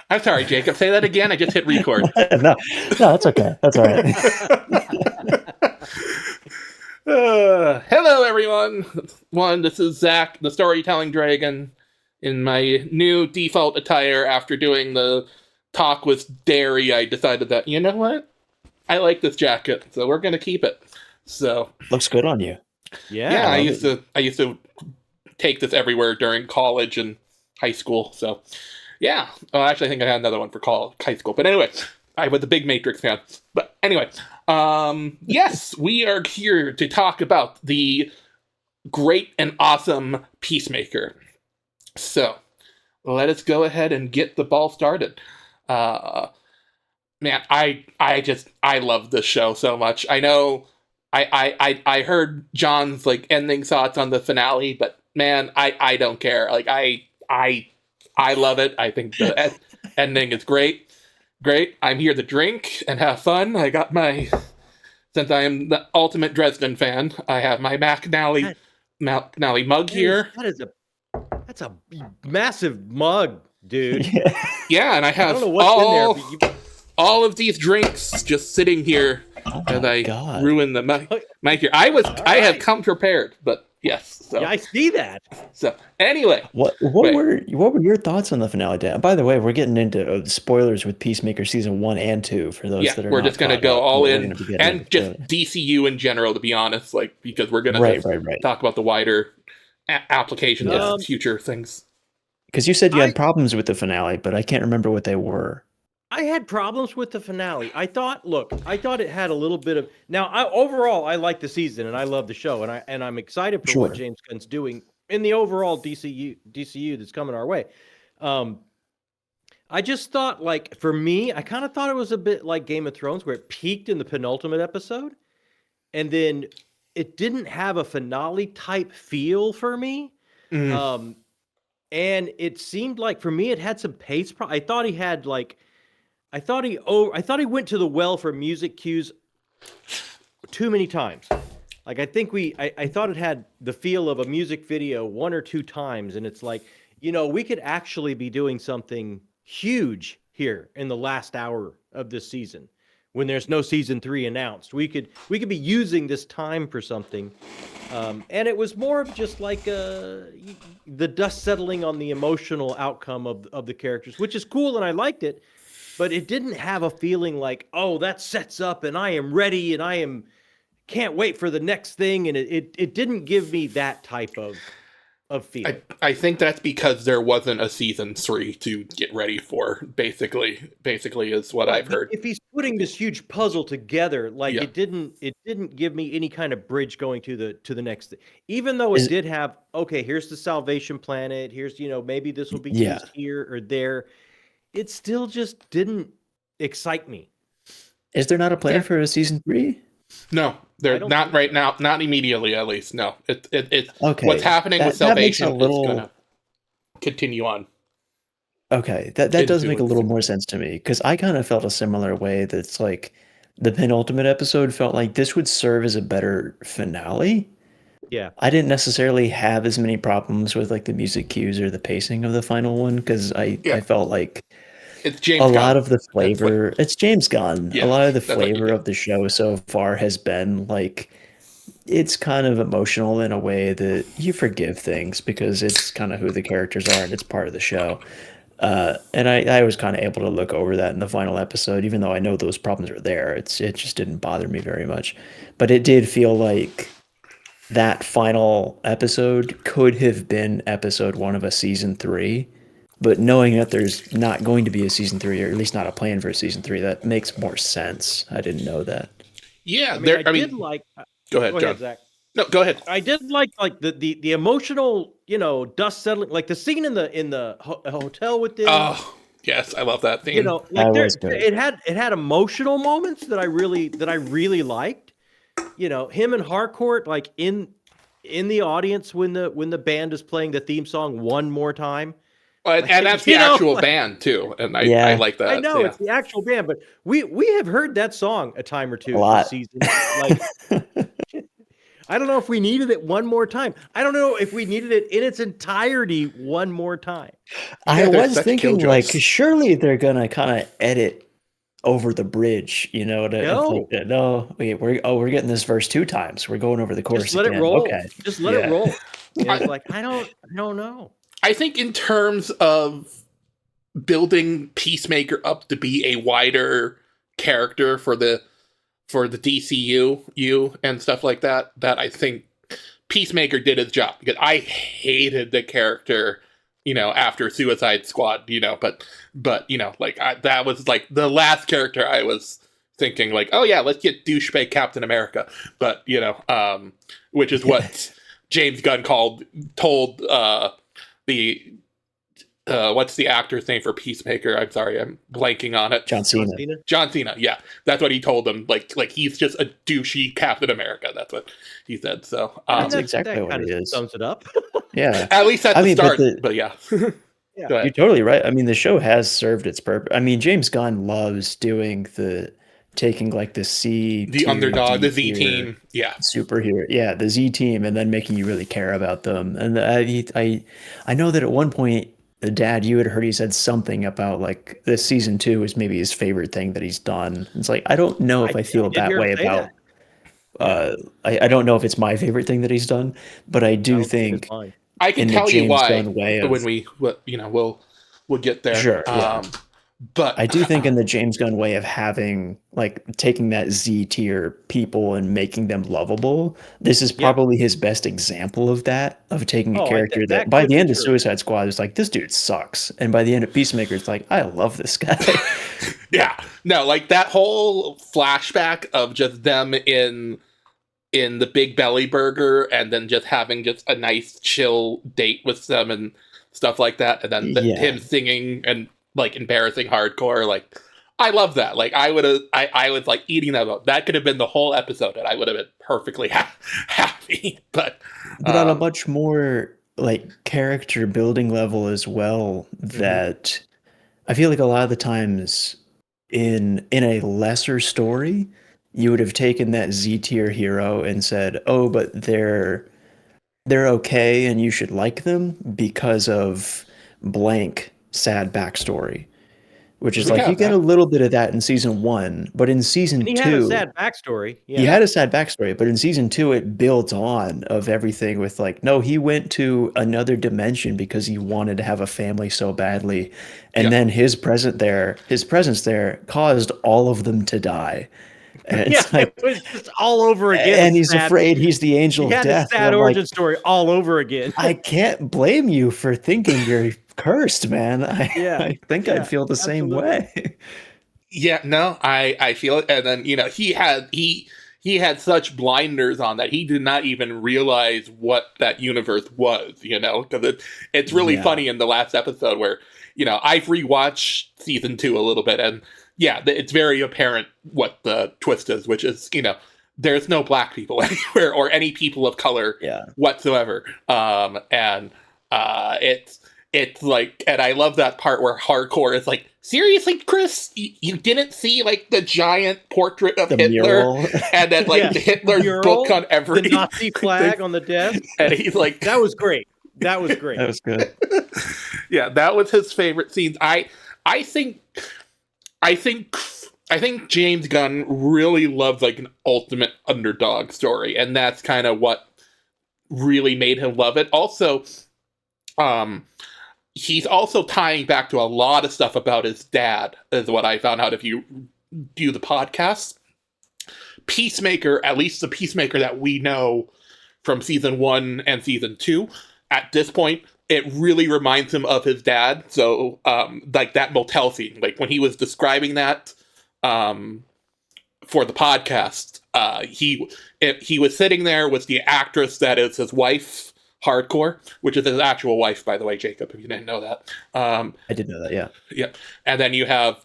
I'm sorry, Jacob. Say that again. I just hit record. No, that's okay. That's all right. Hello, everyone. This is Zach, the storytelling dragon, in my new default attire. After doing the talk with Derry, I decided that, you know what? I like this jacket, so we're gonna keep it. So looks good on you. Yeah, I used to take this everywhere during college and high school. So yeah, actually, I think I had another one for high school. But anyway, I was a big Matrix fan. But anyway, yes, we are here to talk about the great and awesome Peacemaker. So let us go ahead and get the ball started. Man, I love this show so much. I know I heard John's like ending thoughts on the finale, but man, I don't care. Like I love it. I think the ending is great. I'm here to drink and have fun. I got since I am the ultimate Dresden fan, I have my McNally mug here. That's a massive mug, dude. Yeah, and I have I don't know what's in there, all of these drinks just sitting here as I ruin the mic here. I have come prepared, but yes. So. Yeah, I see that. So anyway, what were your thoughts on the finale, Dan? By the way, we're getting into spoilers with Peacemaker season 1 and 2 for those that are. We're just gonna go all in and just DCU in general, to be honest, like because we're gonna talk about the wider applications of future things. Because you said you had problems with the finale, but I can't remember what they were. I had problems with the finale. I thought it had a little bit of. Now, overall, I like the season and I love the show, and I'm excited for what James Gunn's doing in the overall DCU that's coming our way. I just thought, like, for me, I kind of thought it was a bit like Game of Thrones, where it peaked in the penultimate episode, and then it didn't have a finale type feel for me. Mm-hmm. And it seemed like for me, it had some pace. I thought he had like. I thought he went to the well for music cues too many times. Like I thought it had the feel of a music video one or two times, and it's like, we could actually be doing something huge here in the last hour of this season when there's no season 3 announced. We could be using this time for something. And it was more of just like the dust settling on the emotional outcome of the characters, which is cool, and I liked it. But it didn't have a feeling like, oh, that sets up and I am ready and can't wait for the next thing. And it didn't give me that type of feel. I think that's because there wasn't a season 3 to get ready for, basically is what I've heard. If he's putting this huge puzzle together, like it didn't give me any kind of bridge going to the next thing. Even though it did have, okay, here's the Salvation Planet, here's, maybe this will be used here or there. It still just didn't excite me. Is there not a plan for a season 3? No, they're not right now. Not immediately, at least. No, it's okay. What's happening with Salvation is going to continue on. Okay, that does make a little more sense to me, because I kind of felt a similar way. That's like the penultimate episode felt like this would serve as a better finale. Yeah, I didn't necessarily have as many problems with like the music cues or the pacing of the final one, because I felt like it's James Gunn. Lot of the flavor. It's James Gunn. Yeah, a lot of the flavor of the show so far has been like, it's kind of emotional in a way that you forgive things because it's kind of who the characters are and it's part of the show. And I was kind of able to look over that in the final episode, even though I know those problems are there. It just didn't bother me very much, but it did feel like that final episode could have been episode 1 of a season 3. But knowing that there's not going to be a season 3, or at least not a plan for a season 3, that makes more sense. I didn't know that. Yeah, I did like. Go ahead, John. Zach. No, go ahead. I did like the emotional, dust settling, like the scene in the hotel with them. Oh, yes, I love that thing. It had emotional moments that I really liked. Him and Harcourt, like in the audience when the band is playing the theme song one more time. And that's the actual band too, and I like that. I know it's the actual band, but we have heard that song a time or two this season. Like, I don't know if we needed it one more time. I don't know if we needed it in its entirety one more time. I was thinking, like, surely they're gonna kind of edit over the bridge, you know? We're getting this verse 2 times. We're going over the chorus. Just let again. it roll. Okay, just let it roll. It's like I don't know. I think in terms of building Peacemaker up to be a wider character for the DCU and stuff like that, that I think Peacemaker did his job, because I hated the character, after Suicide Squad, but that was like the last character I was thinking like, oh yeah, let's get douchebag Captain America, but which is what James Gunn told the what's the actor's name for Peacemaker? I'm sorry, I'm blanking on it. John Cena. John Cena, yeah. That's what he told him. Like he's just a douchey Captain America. That's what he said. So that's exactly what it is. Sums it up. Yeah. At least at the start. But yeah. Yeah. You're totally right. I mean, the show has served its purpose. I mean, James Gunn loves doing taking like the underdog, the Z team, superhero, the Z team, and then making you really care about them. And I know that at one point, Dad, you had heard he said something about like this season 2 is maybe his favorite thing that he's done. It's like I don't know if I feel that way about. I don't know if it's my favorite thing that he's done, but I do think I can tell you why when we'll get there. Sure. But I do think in the James Gunn way of having like taking that Z tier people and making them lovable, this is probably his best example of that, of taking a character that by the end of Suicide Squad is like, this dude sucks, and by the end of Peacemaker it's like, I love this guy. Yeah, no, like that whole flashback of just them in the Big Belly Burger, and then just having just a nice chill date with them and stuff like that, and then him singing and like embarrassing hardcore, like I love that. Like I was like eating that up. That could have been the whole episode and I would have been perfectly happy. But on a much more like character building level as well, that I feel like a lot of the times in a lesser story, you would have taken that Z tier hero and said, oh, but they're okay and you should like them because of blank sad backstory, which is like you get a little bit of that in season 1, but in season 2 he had a sad backstory. He had a sad backstory, but in season 2 it builds on of everything with like, no, he went to another dimension because he wanted to have a family so badly, and then his presence there caused all of them to die. And it's like, it was just all over again. And he's afraid he's the angel of death. He had a sad origin story all over again. I can't blame you for thinking you're cursed, man. I think I'd feel the same way. Yeah, no, I feel it. And then, he had such blinders on that he did not even realize what that universe was, because it's really funny in the last episode where, I've rewatched season 2 a little bit, and it's very apparent what the twist is, which is, there's no black people anywhere or any people of color whatsoever. It's like, and I love that part where hardcore is like, seriously, Chris, you didn't see like the giant portrait of Hitler mural. And then like Hitler's book on every the Nazi flag on the desk, and he's like, that was great. That was great. That was good. Yeah, that was his favorite scenes. I think James Gunn really loves like an ultimate underdog story, and that's kind of what really made him love it. Also, he's also tying back to a lot of stuff about his dad, is what I found out if you do the podcast. Peacemaker, at least the Peacemaker that we know from season 1 and season 2, at this point, it really reminds him of his dad. So, like that motel scene, like when he was describing that for the podcast, he was sitting there with the actress that is his wife, Hardcore, which is his actual wife, by the way, Jacob, if you didn't know that. I did know that, yeah. Yeah. And then you have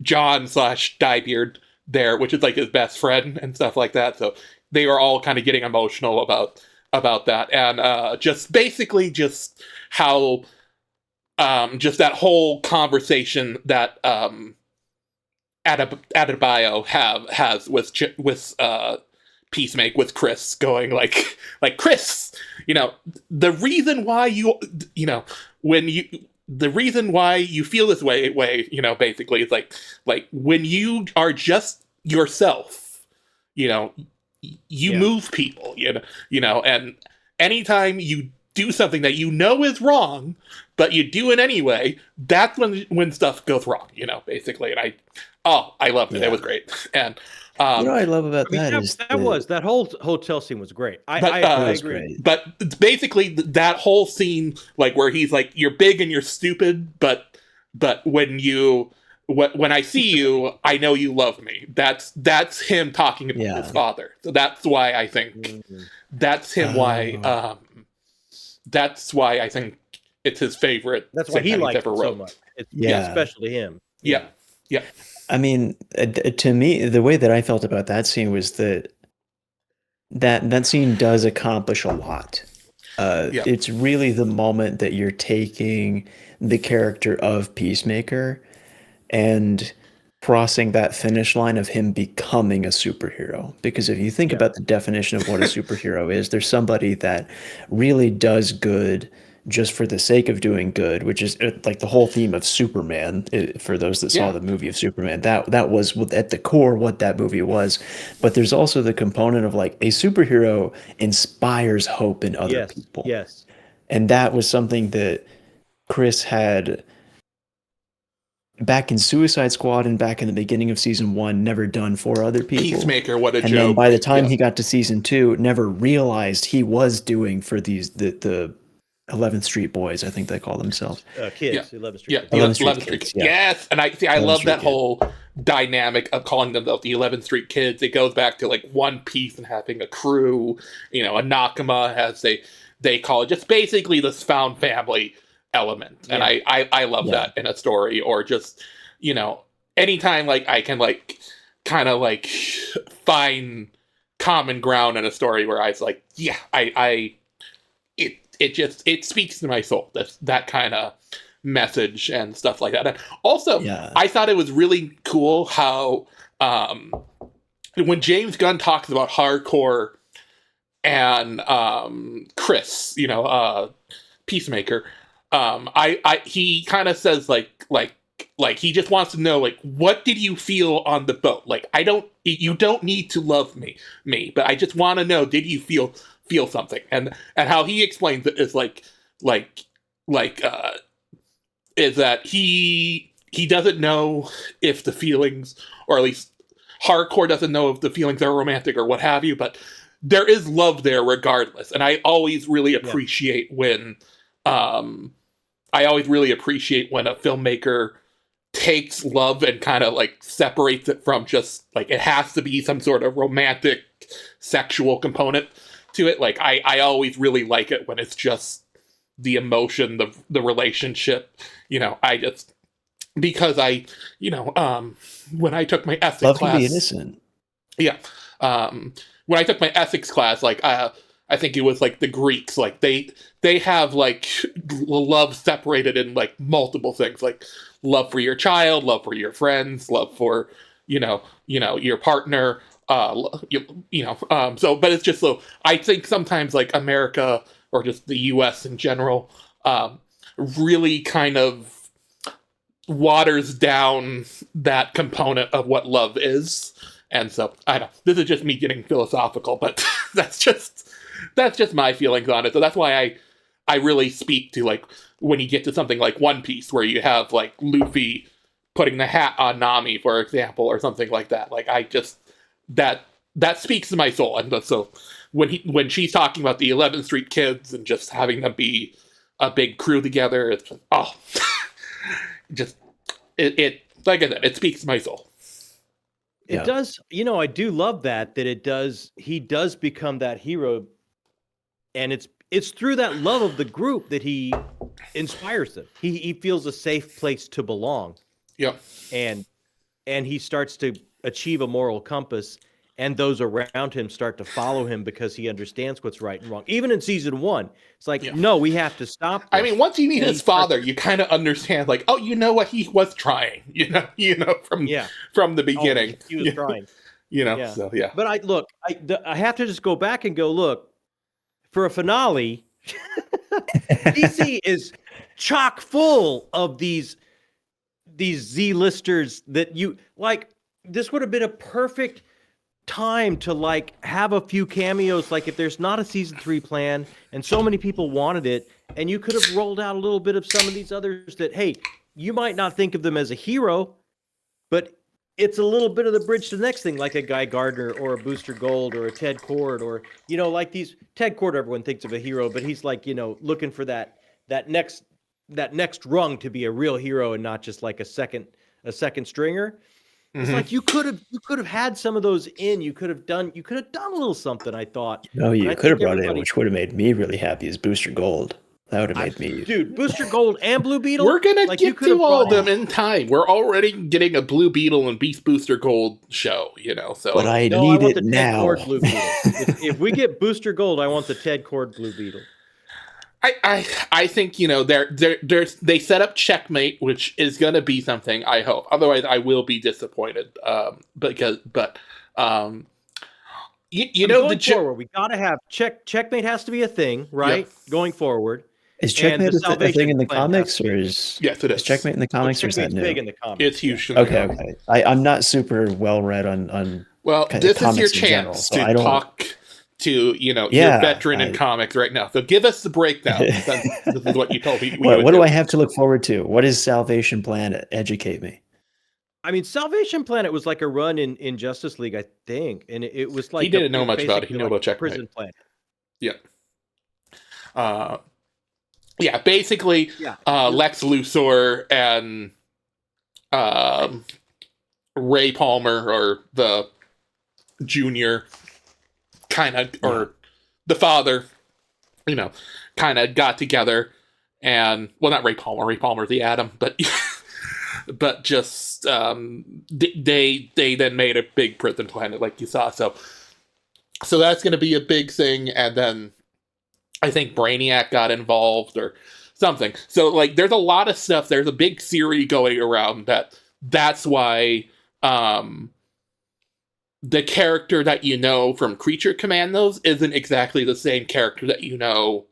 John / Diebeard there, which is like his best friend and stuff like that. So they were all kind of getting emotional about that. And just basically just how just that whole conversation that Adebayo has with Peacemaker with Chris going like Chris, the reason why the reason why you feel this way, basically it's like when you are just yourself, you move people, and anytime you do something that is wrong, but you do it anyway, that's when stuff goes wrong, basically. And I loved it. Yeah. It was great. And what I love about that whole hotel scene was great. I agree. But basically that whole scene, like where he's like, you're big and you're stupid, but when I see you, I know you love me. That's him talking about his father. So that's why I think that's him. That's why I think it's his favorite. That's why he likes it so much. It's special to him. Yeah. Yeah. I mean, to me, the way that I felt about that scene was that scene does accomplish a lot. It's really the moment that you're taking the character of Peacemaker and crossing that finish line of him becoming a superhero. Because if you think about the definition of what a superhero is, there's somebody that really does good just for the sake of doing good, which is like the whole theme of Superman. For those that saw the movie of Superman, that was at the core what that movie was. But there's also the component of like a superhero inspires hope in other people. Yes. And that was something that Chris had back in Suicide Squad and back in the beginning of season 1 never done for other people. Peacemaker, what a joke. And then by the time he got to season 2, never realized he was doing for the 11th Street Boys, I think they call themselves. Kids, 11th Street. Yeah, 11th Street Kids. Yes, and I love that whole dynamic of calling them the 11th Street Kids. It goes back to like One Piece and having a crew, a Nakama, as they call it. Just basically this found family element. And I love that in a story, or just, anytime like I can like kind of like find common ground in a story where I was like, it speaks to my soul. That kind of message and stuff like that. And also, I thought it was really cool how when James Gunn talks about hardcore and Chris, Peacemaker, he kind of says like he just wants to know, like, what did you feel on the boat? Like, you don't need to love me, but I just want to know, did you feel something? And how he explains it is is that he doesn't know if the feelings, or at least hardcore doesn't know if the feelings are romantic or what have you, but there is love there regardless. And I always really appreciate when a filmmaker takes love and kind of like separates it from just like it has to be some sort of romantic sexual component to it. Like I always really like it when it's just the emotion, the relationship, because when I took my ethics love class, can be innocent. Yeah. When I took my ethics class, like I think it was like the Greeks, like they have like love separated in like multiple things, like love for your child, love for your friends, love for your partner, but it's just so I think sometimes like America or just the US in general really kind of waters down that component of what love is. And so I don't know, this is just me getting philosophical, but that's just my feelings on it. So that's why I really speak to like when you get to something like One Piece, where you have like Luffy putting the hat on Nami, for example, or something like that. Like I just that speaks to my soul. And so when she's talking about the 11th Street Kids and just having them be a big crew together, it's just, it like I said, it speaks to my soul. It does, I do love that he does become that hero, and it's through that love of the group that he inspires them. He feels a safe place to belong. Yeah. And he starts to achieve a moral compass, and those around him start to follow him because he understands what's right and wrong. Even in season 1, it's like, no, we have to stop this. I mean, once you meet his father, you kind of understand, like, oh, what he was trying, from the beginning. He was trying. You know, Yeah. so yeah. But I have to just go back and go, look, for a finale, DC is chock full of these Z-listers that you like. This would have been a perfect time to like have a few cameos, like if there's not a season 3 plan and so many people wanted it, and you could have rolled out a little bit of some of these others that, hey, you might not think of them as a hero, but it's a little bit of the bridge to the next thing, like a Guy Gardner or a Booster Gold or a Ted Kord, or, you know, like these Ted Kord, everyone thinks of a hero, but he's like, you know, looking for that next rung to be a real hero and not just like a second stringer. It's like you could have had some of those in. You could have done a little something, I thought. No, you could have brought it in, which would have made me really happy, is Booster Gold. That would have made me... Dude, Booster Gold and Blue Beetle? We're going to get to all of them in time. We're already getting a Blue Beetle and Beast Booster Gold show, you know, so... But I need it now. Ted Kord Blue Beetle. If we get Booster Gold, I want the Ted Kord Blue Beetle. I think, you know, they set up Checkmate, which is going to be something, I hope. Otherwise, I will be disappointed. You know, going forward, we got to have Checkmate has to be a thing, right? Yeah. Going forward. Is Checkmate a thing in the comics, or is... Yes, it is. Is Checkmate in the comics, or is that new? Big in the comics. It's huge. Yeah. Okay. I'm not super well read on well, this is your chance to talk to, you know, your veteran in comics right now. So give us the breakdown. This is what you told me. What do I have to look forward to? What is Salvation Planet? Educate me. I mean, Salvation Planet was like a run in Justice League, I think, and it was like he didn't know much about it. He knew about Checkmate. Prison Planet. Yeah. Basically, Lex Luthor and Ray Palmer, or the junior, or the father, you know, kind of got together, and, well, not Ray Palmer's the Atom, but but just they then made a big prison planet, like you saw. So that's going to be a big thing, and then I think Brainiac got involved or something. So, like, there's a lot of stuff. There's a big theory going around that's why the character that you know from Creature Commandos isn't exactly the same character that you know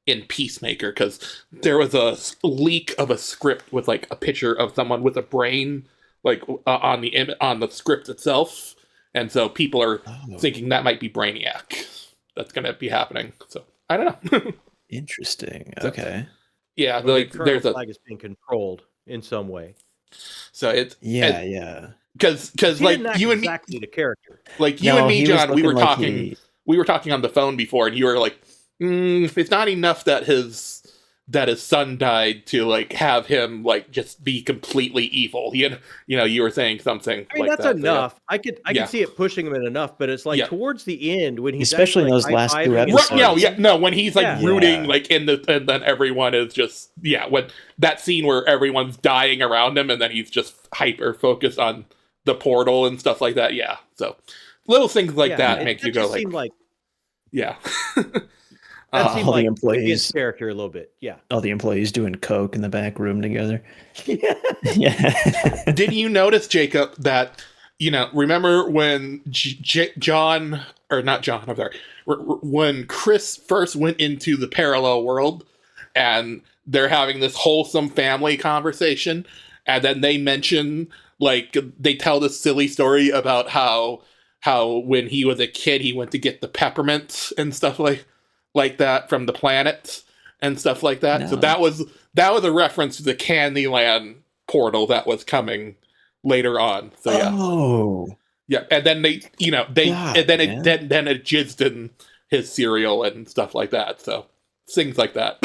in Peacemaker, because there was a leak of a script with, like, a picture of someone with a brain, like, on the script itself, and so people are thinking that might be Brainiac that's going to be happening. So I don't know. Interesting. Okay. Yeah, well, like there's flag is being controlled in some way. So it's because like you and exactly the character, like you and me, John, we were talking on the phone before, and you were like, it's not enough that his son died to, like, have him, like, just be completely evil. You know, you were saying something. I mean, like that's that, enough. I could see it pushing him in enough, but it's like towards the end when he's especially in those last two episodes. When he's like rooting, like, and then everyone is just when that scene where everyone's dying around him, and then he's just hyper focused on the portal and stuff like that. Yeah, so little things like that make you go like That seemed all like the employees character a little bit, all the employees doing coke in the back room together. Did you notice, Jacob, that, you know, remember when when Chris first went into the parallel world, and they're having this wholesome family conversation, and then they mention, like, they tell this silly story about how when he was a kid he went to get the peppermints and stuff like that from the planet and stuff like that. No. So that was a reference to the Candyland portal that was coming later on. So and then it jizzed in his cereal and stuff like that. So things like that.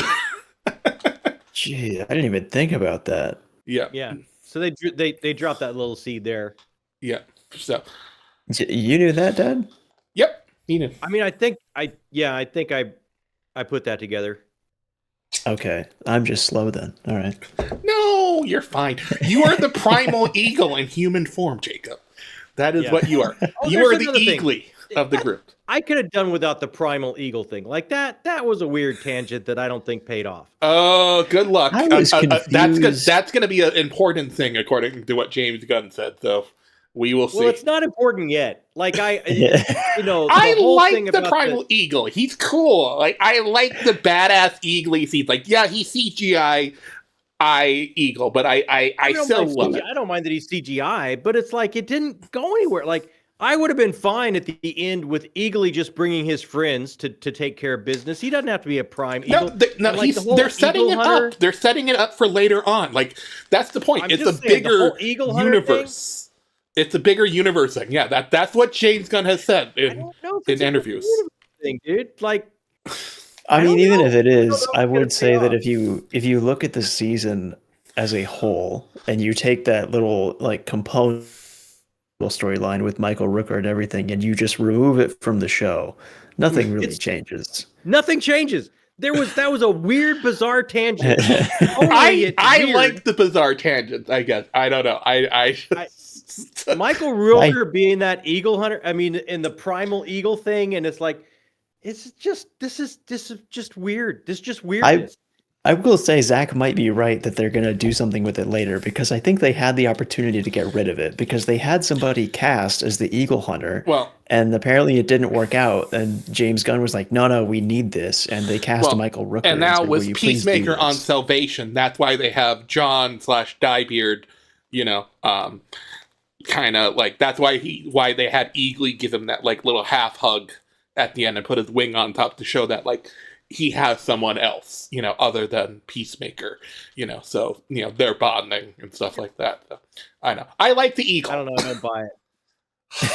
Gee, I didn't even think about that. Yeah. So they dropped that little seed there. Yeah. So you knew that, Dad? Yep. You knew. I mean, I think I put that together. Okay, I'm just slow then. All right. No, you're fine. You are the primal eagle in human form, Jacob. That is what you are. You are the eagly of the group. I could have done without the primal eagle thing. Like that was a weird tangent that I don't think paid off. Oh, good luck. I was confused. That's going to be an important thing according to what James Gunn said. So We will see. Well, it's not important yet. Like I whole like thing the about Primal Eagle. He's cool. Like I like the badass eagle he's like. Yeah, he's CGI eagle, but I still love it. I don't mind that he's CGI, but it's like it didn't go anywhere. Like I would have been fine at the end with Eagly just bringing his friends to take care of business. He doesn't have to be a prime eagle. They're setting it up. They're setting it up for later on. Like that's the point. It's a bigger universe. It's a bigger universe thing. Yeah, that's what James Gunn has said in interviews. Thing, dude. Like, I mean, even if it is, I would say that if you look at the season as a whole and you take that little like component storyline with Michael Rooker and everything, and you just remove it from the show, nothing really changes. Nothing changes. That was a weird, bizarre tangent. I like the bizarre tangents. I guess I don't know. Michael Rooker being that eagle hunter. I mean, in the primal eagle thing, and it's like, this is just weird. This is just weirdness. I will say Zach might be right that they're going to do something with it later, because I think they had the opportunity to get rid of it because they had somebody cast as the eagle hunter. Well, and apparently it didn't work out. And James Gunn was like, no, we need this. And they cast Michael Rooker. And now with Peacemaker on Salvation, that's why they have John/Diebeard, kind of like, that's why they had Eagly give him that like little half hug at the end and put his wing on top to show that like he has someone else, other than Peacemaker, so, they're bonding and stuff like that. So, I know. I like the eagle. I don't know. I don't buy it.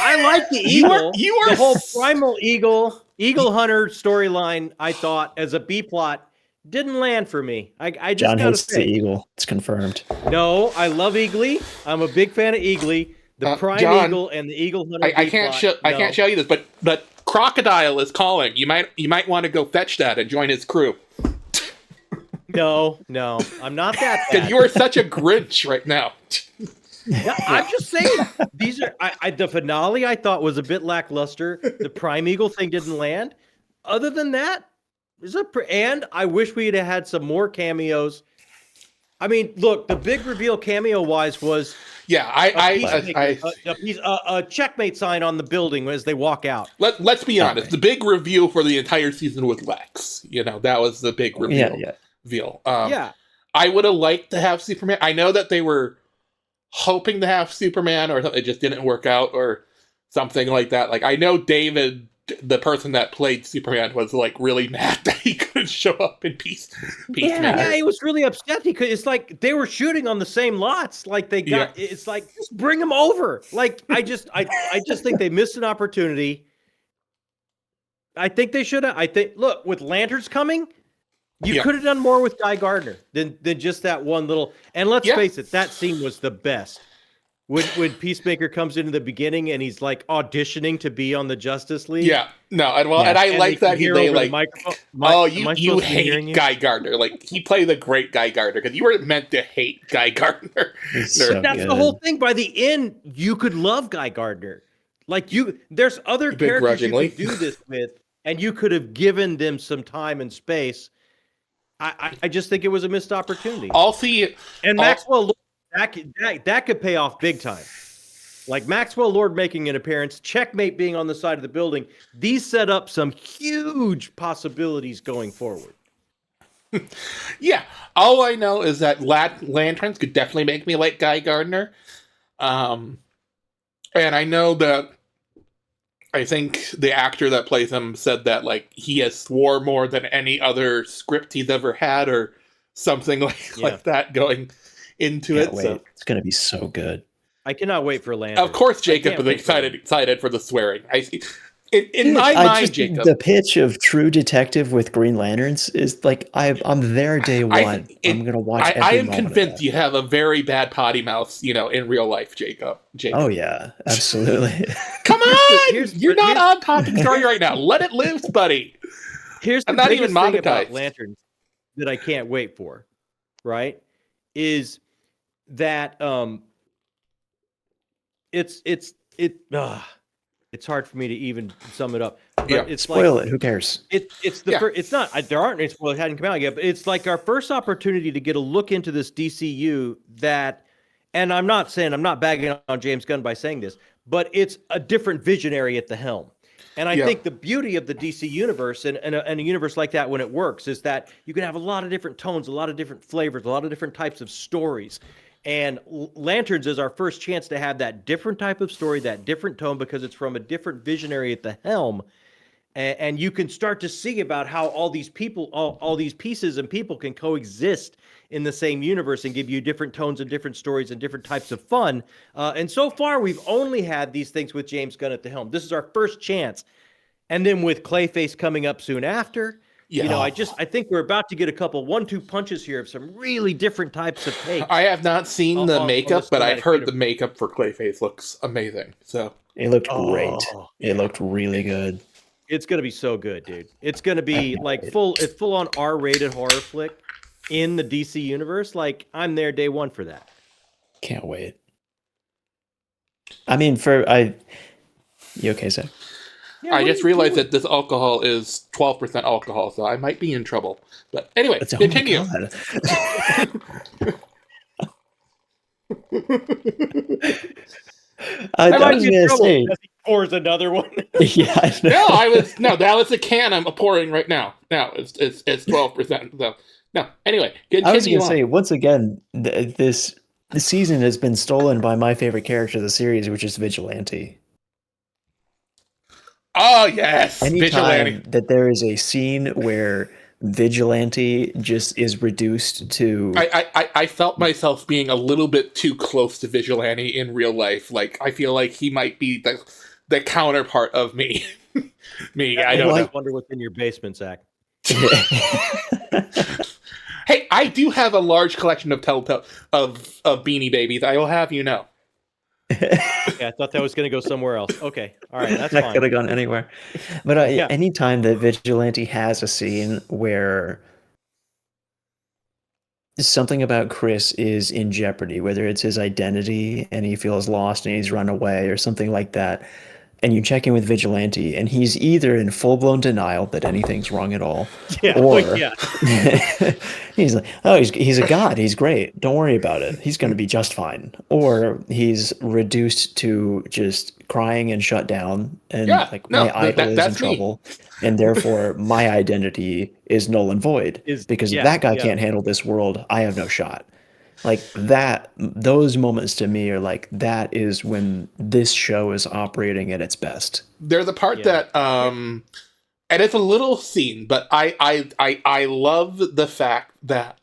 I like the eagle. You are the whole primal eagle hunter storyline, I thought, as a B plot, didn't land for me. I just John hates the eagle. It's confirmed. No, I love Eagly. I'm a big fan of Eagly. The prime John, eagle and the eagle hunter. I can't show you this, but Crocodile is calling. You might want to go fetch that and join his crew. No, I'm not that bad. Because you are such a Grinch right now. Yeah, I'm just saying. These are the finale. I thought was a bit lackluster. The prime eagle thing didn't land. Other than that, and I wish we'd have had some more cameos. I mean, look, the big reveal cameo-wise was a checkmate sign on the building as they walk out. Let's be honest. The big reveal for the entire season was Lex. That was the big reveal. Yeah. I would have liked to have Superman. I know that they were hoping to have Superman, or it just didn't work out, or something like that. Like I know David, the person that played Superman, was like really mad that he couldn't show up in Peacemaker. Yeah, he was really upset because it's like they were shooting on the same lots. Like they got, it's like just bring him over. Like I just think they missed an opportunity. I think they should have. Look, with Lanterns coming, you could have done more with Guy Gardner than just that one little. And let's face it, that scene was the best. When Peacemaker comes into the beginning and he's like auditioning to be on the Justice League. Yeah, no, and I like that they like. You hate Guy Gardner. Like he played a great Guy Gardner because you were meant to hate Guy Gardner. That's the whole thing. By the end, you could love Guy Gardner. Like there's other characters you could do this with, and you could have given them some time and space. I just think it was a missed opportunity. And Maxwell Lord, that could pay off big time. Like Maxwell Lord making an appearance, Checkmate being on the side of the building. These set up some huge possibilities going forward. Yeah, all I know is that Lanterns could definitely make me like Guy Gardner. And I know that I think the actor that plays him said that like he has swore more than any other script he's ever had, or something like that going into it. Wait. So it's going to be so good. I cannot wait for Lanterns. Of course, Jacob is excited for the swearing. I see. In my mind, Jacob, the pitch of True Detective with Green Lanterns is like I'm there day one. I'm going to watch. I am convinced you have a very bad potty mouth, in real life, Jacob. Oh yeah, absolutely. Come on, you're not on Talking Story right now. Let it live, buddy. Here's the biggest thing about Lanterns that I can't wait for. Right, is that it's hard for me to even sum it up. But it's spoil it. Who cares? It's not. There aren't any spoilers. It hadn't come out yet. But it's like our first opportunity to get a look into this DCU that and I'm not bagging on James Gunn by saying this, but it's a different visionary at the helm. And I think the beauty of the DC universe and a universe like that when it works is that you can have a lot of different tones, a lot of different flavors, a lot of different types of stories. And Lanterns is our first chance to have that different type of story, that different tone, because it's from a different visionary at the helm. And you can start to see about how all these people, all these pieces and people can coexist in the same universe and give you different tones and different stories and different types of fun. And so far, we've only had these things with James Gunn at the helm. This is our first chance. And then with Clayface coming up soon after, I think we're about to get a couple 1-2 punches here of some really different types of takes. I have not seen the makeup, but I've heard the makeup for Clayface looks amazing. So it looked great. It looked really good. It's going to be so good, dude. It's going to be like full on R-rated horror flick in the DC universe. Like, I'm there day one for that. Can't wait. I mean, you okay, Zach? Yeah, I just realized that this alcohol is 12% alcohol, so I might be in trouble. But anyway, continue. I was going to say... Pours another one. Yeah, I know. That was the can I'm pouring right now. Now it's 12%. So no. Anyway, I was going to say once again, this season has been stolen by my favorite character of the series, which is Vigilante. Oh yes, Anytime Vigilante. that there is a scene where Vigilante just is reduced to... I felt myself being a little bit too close to Vigilante in real life. Like, I feel like he might be the counterpart of me. I don't know. Wonder what's in your basement, Zach. Hey, I do have a large collection of Beanie Babies. I will have you know. Yeah, I thought that was going to go somewhere else. Okay, all right, that's fine. That could have gone anywhere. But anytime that Vigilante has a scene where something about Chris is in jeopardy, whether it's his identity and he feels lost and he's run away or something like that, and you check in with Vigilante and he's either in full-blown denial that anything's wrong at all, or he's like, oh, he's a god, he's great, don't worry about it, he's going to be just fine, or he's reduced to just crying and shut down and my idol is in trouble, and therefore my identity is null and void because if that guy can't handle this world, I have no shot. Like that, those moments to me are like, that is when this show is operating at its best. There's a part that, and it's a little scene, but I love the fact that,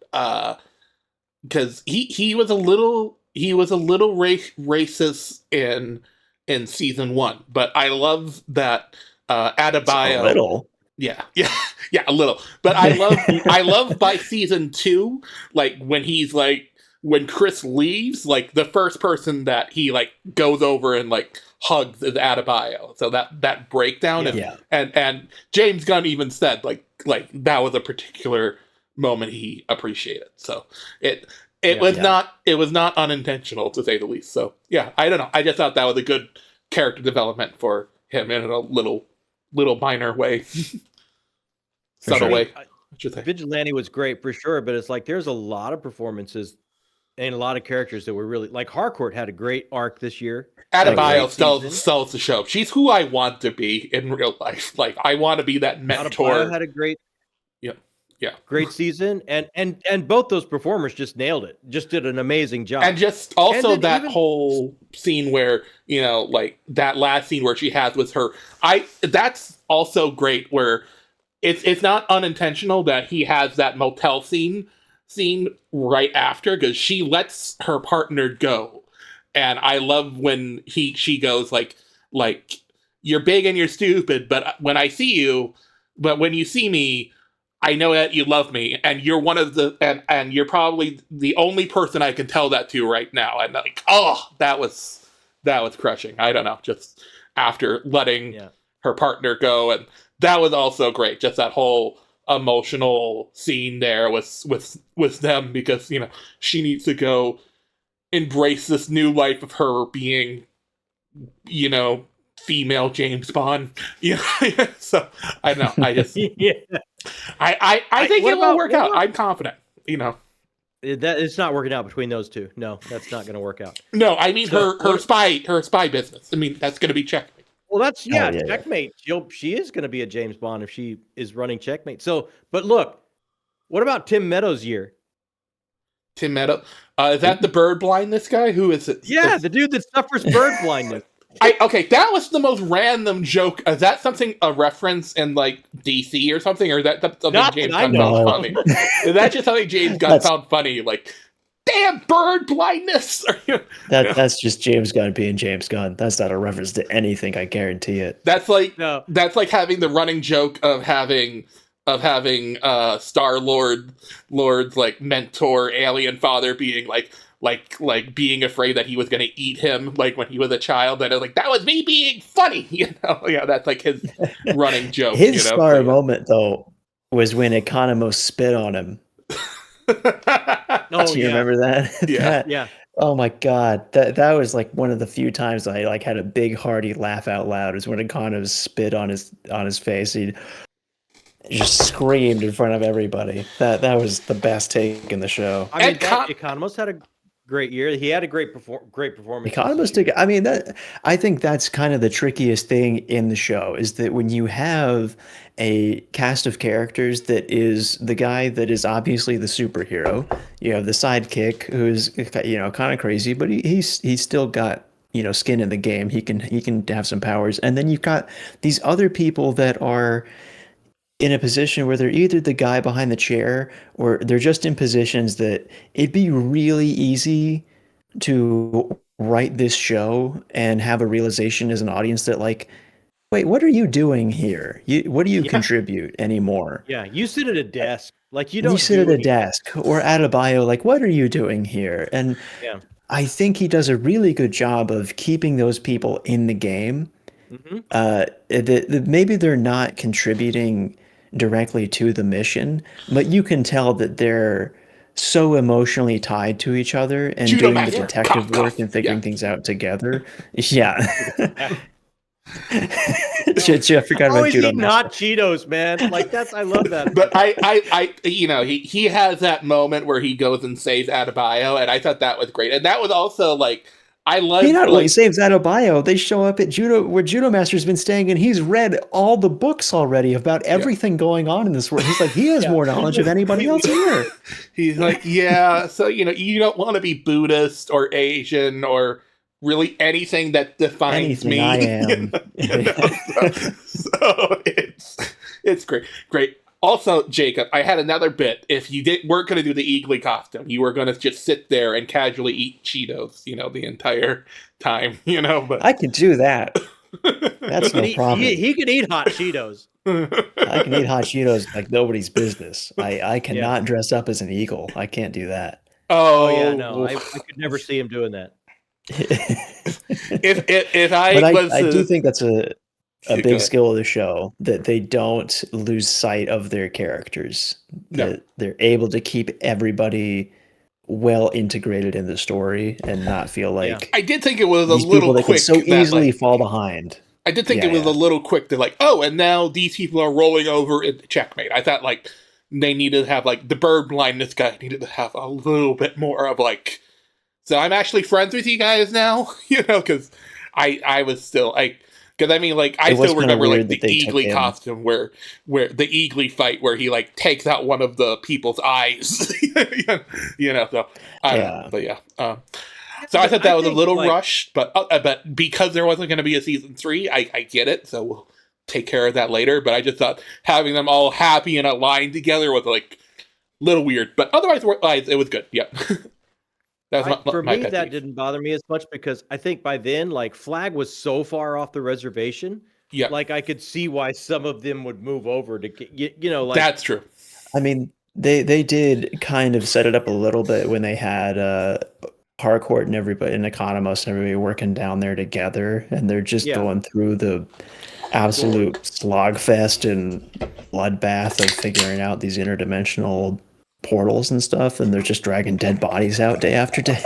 because he was a little racist in season 1, but I love that Adebayo. A little. Yeah, a little. But I love by season 2, like when Chris leaves, like the first person that he like goes over and like hugs is Adebayo. So that breakdown and James Gunn even said like that was a particular moment he appreciated. So it was not unintentional, to say the least. So yeah, I don't know. I just thought that was a good character development for him in a little minor way. Subtle way. Vigilante was great for sure, but it's like there's a lot of performances and a lot of characters that were really like Harcourt had a great arc this year. Adebayo sells the show. She's who I want to be in real life. Like I want to be that mentor. Adebayo had a great season, and both those performers just nailed it. Just did an amazing job. And just also that whole scene where like that last scene where she has with her. That's also great where it's not unintentional that he has that motel scene right after, because she lets her partner go, and I love when she goes like you're big and you're stupid, but when you see me, I know that you love me, and you're one of the and you're probably the only person I can tell that to right now. And like, oh, that was crushing. I don't know, just after letting her partner go, and that was also great. Just that whole emotional scene there with them, because she needs to go embrace this new life of her being female James Bond. So I don't know, I just I think it will work out. I'm confident. That it's not working out between those two. No, that's not going to work out. No, I mean her spy business. I mean, that's going to be Checkmate. Well, that's Checkmate. She is going to be a James Bond if she is running Checkmate. So, but look, what about Tim Meadows' year? Tim Meadows, is that the bird blindness guy? Who is it? Yeah, the dude that suffers bird blindness. Okay, that was the most random joke. Is that a reference in like DC or something, or is that something Not James that I Gunn know. found funny? Is that just something James Gunn found funny? Like, damn bird blindness. That's just James Gunn being James Gunn. That's not a reference to anything. I guarantee it. That's like having the running joke of having Star Lord's like mentor alien father being like being afraid that he was going to eat him like when he was a child, and like that was me being funny, that's like his running joke. His star moment though was when Economos spit on him. Do you remember that? Yeah. Oh my god, that was like one of the few times I like had a big hearty laugh out loud. Was when Economos spit on his face. He just screamed in front of everybody. That was the best take in the show. I mean, Economos had a great year. He had a great performance. Economos took. I mean, I think that's kind of the trickiest thing in the show is that when you have a cast of characters that is the guy that is obviously the superhero, you have the sidekick who's kind of crazy, but he's still got skin in the game. He can have some powers, and then you've got these other people that are in a position where they're either the guy behind the chair or they're just in positions that it'd be really easy to write this show and have a realization as an audience that like, wait, what are you doing here? What do you contribute anymore? Yeah, you sit at a desk. Like you sit at a desk or at a bio, like, what are you doing here? And I think he does a really good job of keeping those people in the game. Maybe they're not contributing directly to the mission, but you can tell that they're so emotionally tied to each other and doing the detective work and figuring things out together. Yeah. Shit, I forgot about Judo. Not Cheetos, man. Like I love that. But he has that moment where he goes and saves Adebayo, and I thought that was great. And that was also like, I love. He not only saves Adebayo, they show up at where Judo Master's been staying, and he's read all the books already about everything going on in this world. He's like, he has more knowledge of anybody else here. He's like, so you don't want to be Buddhist or Asian or really anything that defines me. I am. So it's great. Also, Jacob, I had another bit. If you weren't going to do the Eagly costume, you were going to just sit there and casually eat Cheetos, the entire time, But I could do that. That's no problem. He could eat hot Cheetos. I can eat hot Cheetos like nobody's business. I cannot dress up as an eagle. I can't do that. Oh yeah, no, I could never see him doing that. I do think that's a big skill of the show, that they don't lose sight of their characters. That they're able to keep everybody well integrated in the story and not feel like I did think it was a little quick. Can so easily fall behind. I did think it was a little quick to like, and now these people are rolling over into Checkmate. I thought like they needed to have like the bird blindness guy needed to have a little bit more of like, so I'm actually friends with you guys now, because I was still because I mean, like, I still remember like the Eagly costume where the Eagly fight where he like takes out one of the people's eyes, So I don't know, but so I thought that was a little rushed, but because there wasn't going to be a season 3, I get it. So we'll take care of that later. But I just thought having them all happy and aligned together was like a little weird, but otherwise it was good. Yeah. For me, that didn't bother me as much because I think by then, like, Flag was so far off the reservation. Yeah, like I could see why some of them would move over to get, like that's true. I mean, they did kind of set it up a little bit when they had Harcourt and everybody and Economos and everybody working down there together, and they're just going through the absolute slogfest and bloodbath of figuring out these interdimensional portals and stuff, and they're just dragging dead bodies out day after day.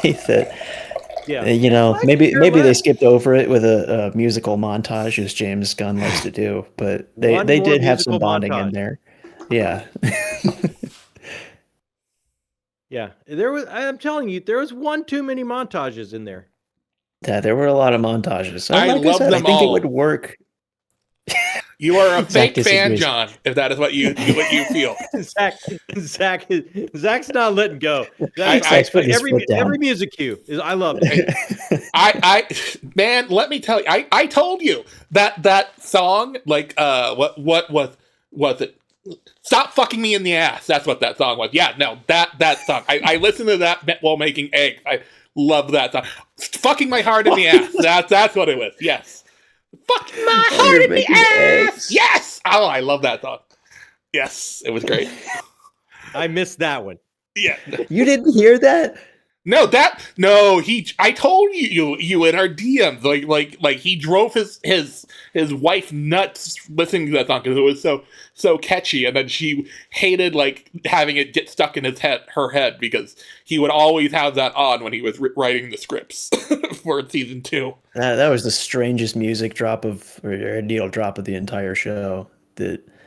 Maybe they skipped over it with a musical montage, as James Gunn likes to do, but they did have some bonding in there. Yeah. Yeah, I'm telling you, there was one too many montages in there. Yeah, there were a lot of montages. I love them I think all. it would work. You are a Zach fake fan, disagrees. John, if that is what you feel. Zach's not letting go. Zach's putting his foot down. Every music cue is I love it. Man, let me tell you, I told you that song, like what was it? Stop fucking me in the ass. That's what that song was. Yeah, no, that song. I listened to that while making eggs. I love that song. Fucking my heart in the ass. That's what it was. Yes. Fucking my heart in the ass. Eggs. Yes. Oh, I love that song. Yes, it was great. I missed that one. Yeah. You didn't hear that? No, I told you in our DMs, like he drove his wife nuts listening to that song because it was so catchy, and then she hated like having it get stuck in her head because he would always have that on when he was writing the scripts for season 2. That was the strangest music drop or needle drop of the entire show.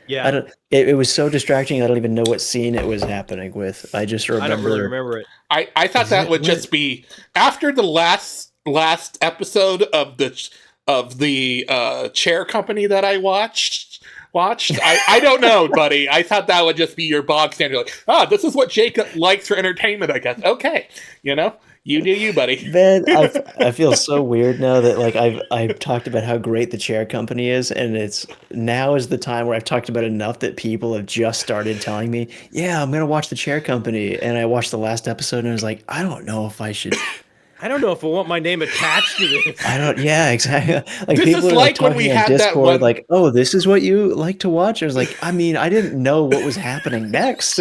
Yeah, it was so distracting. I don't even know what scene it was happening with. I just remember. I don't really remember it. I thought that would just be after the last episode of the chair company that I watched. I don't know, buddy. I thought that would just be your bog standard. Like, this is what Jacob likes for entertainment, I guess. Okay, you do you, buddy. Man, I feel so weird now that like I've talked about how great the chair company is, and now is the time where I've talked about enough that people have just started telling me, yeah, I'm gonna watch the chair company, and I watched the last episode and I was like, I don't know if I should. I don't know if I want my name attached to this. Yeah, exactly. Like this people is are like when talking we on had Discord, that one... like, oh, this is what you like to watch. I was like, I mean, I didn't know what was happening next.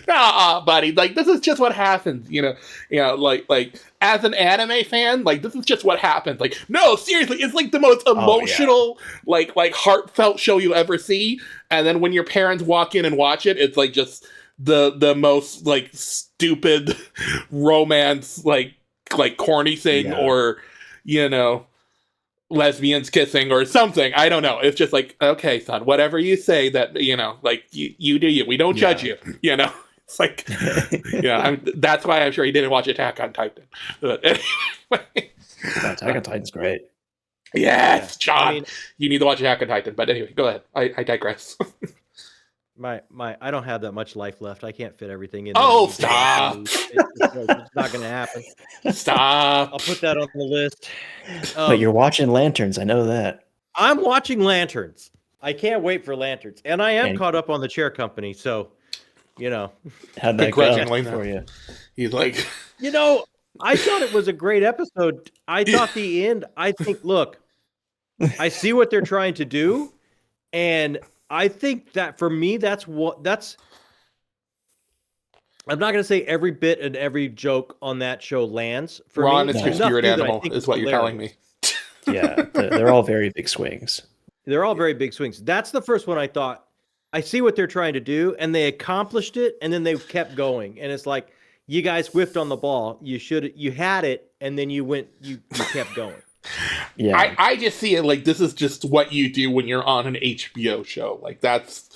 Nah, buddy. Like this is just what happens. Like as an anime fan, like this is just what happens. Like no, seriously, it's like the most emotional, like heartfelt show you ever see. And then when your parents walk in and watch it, it's like just the most like stupid romance, like corny thing, or lesbians kissing or something. I don't know. It's just like, okay, son, whatever you say, that like you do you. We don't judge you. It's like, that's why I'm sure he didn't watch Attack on Titan. But anyway, Attack on Titan's great. Yes, John, you need to watch Attack on Titan. But anyway, go ahead. I digress. I don't have that much life left. I can't fit everything in. Oh, stop! It's not going to happen. Stop! I'll put that on the list. But you're watching Lanterns. I know that. I'm watching Lanterns. I can't wait for Lanterns, and I am caught up on the chair company. So, how'd that go for you? He's like, I thought it was a great episode. I thought the end. I think, look, I see what they're trying to do, and I think that for me, I'm not going to say every bit and every joke on that show lands. For Ron me, is your spirit animal, is what you're telling me. Yeah, they're all very big swings. They're all very big swings. That's the first one I thought, I see what they're trying to do, and they accomplished it, and then they kept going. And it's like, you guys whiffed on the ball. You had it, and then you kept going. Yeah, I just see it like this is just what you do when you're on an HBO show. Like that's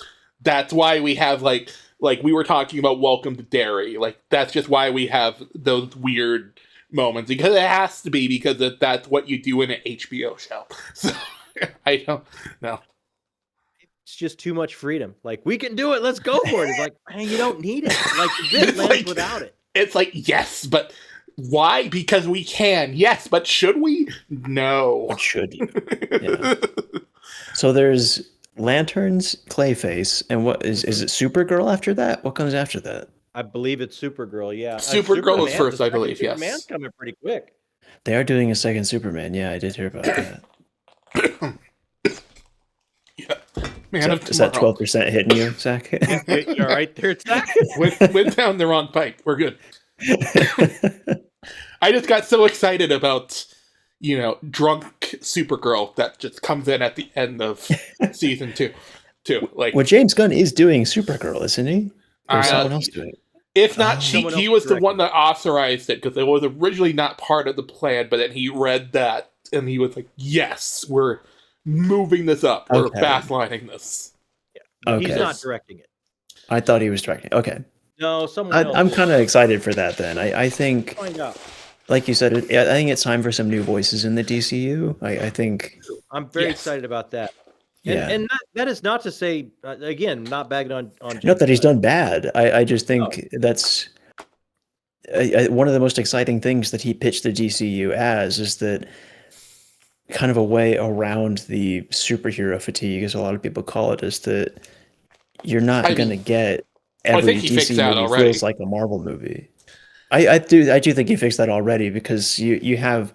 why we have like we were talking about Welcome to Derry. Like that's just why we have those weird moments, because it has to be, because that's what you do in an HBO show. So I don't know. It's just too much freedom. Like, we can do it. Let's go for it. It's like, man, you don't need it. Like, this lands without it. It's like, yes, but why? Because we can. Yes, but should we? No. But should you? Yeah. So there's Lanterns, Clayface, and what is it? Supergirl after that? What comes after that? I believe it's Supergirl. Yeah, Supergirl is first, I believe. Yes, Superman's coming pretty quick. They are doing a second Superman. Yeah, I did hear about that. Yeah. Man, is that 12% hitting you, Zach? You're right there, Zach. Went down the wrong pipe. We're good. I just got so excited about, drunk Supergirl that just comes in at the end of season 2. Like, well, James Gunn is doing Supergirl, isn't he? Or someone else doing it? If not, he was the one that authorized it, because it was originally not part of the plan, but then he read that and he was like, yes, we're moving this up. We're fastlining this. Yeah. Okay. He's not directing it. I thought he was directing. Okay. No, someone else. I'm kind of excited for that then. I think, Find out. like you said, I think it's time for some new voices in the DCU. I think. I'm very excited about that. Yeah. And that is not to say, again, not bagging on James Not that he's Gunn. done bad. I just think that's one of the most exciting things that he pitched the DCU as is that kind of a way around the superhero fatigue, as a lot of people call it, is that you're not going to get every DC movie feels like a Marvel movie. I do think he fixed that already, because you have,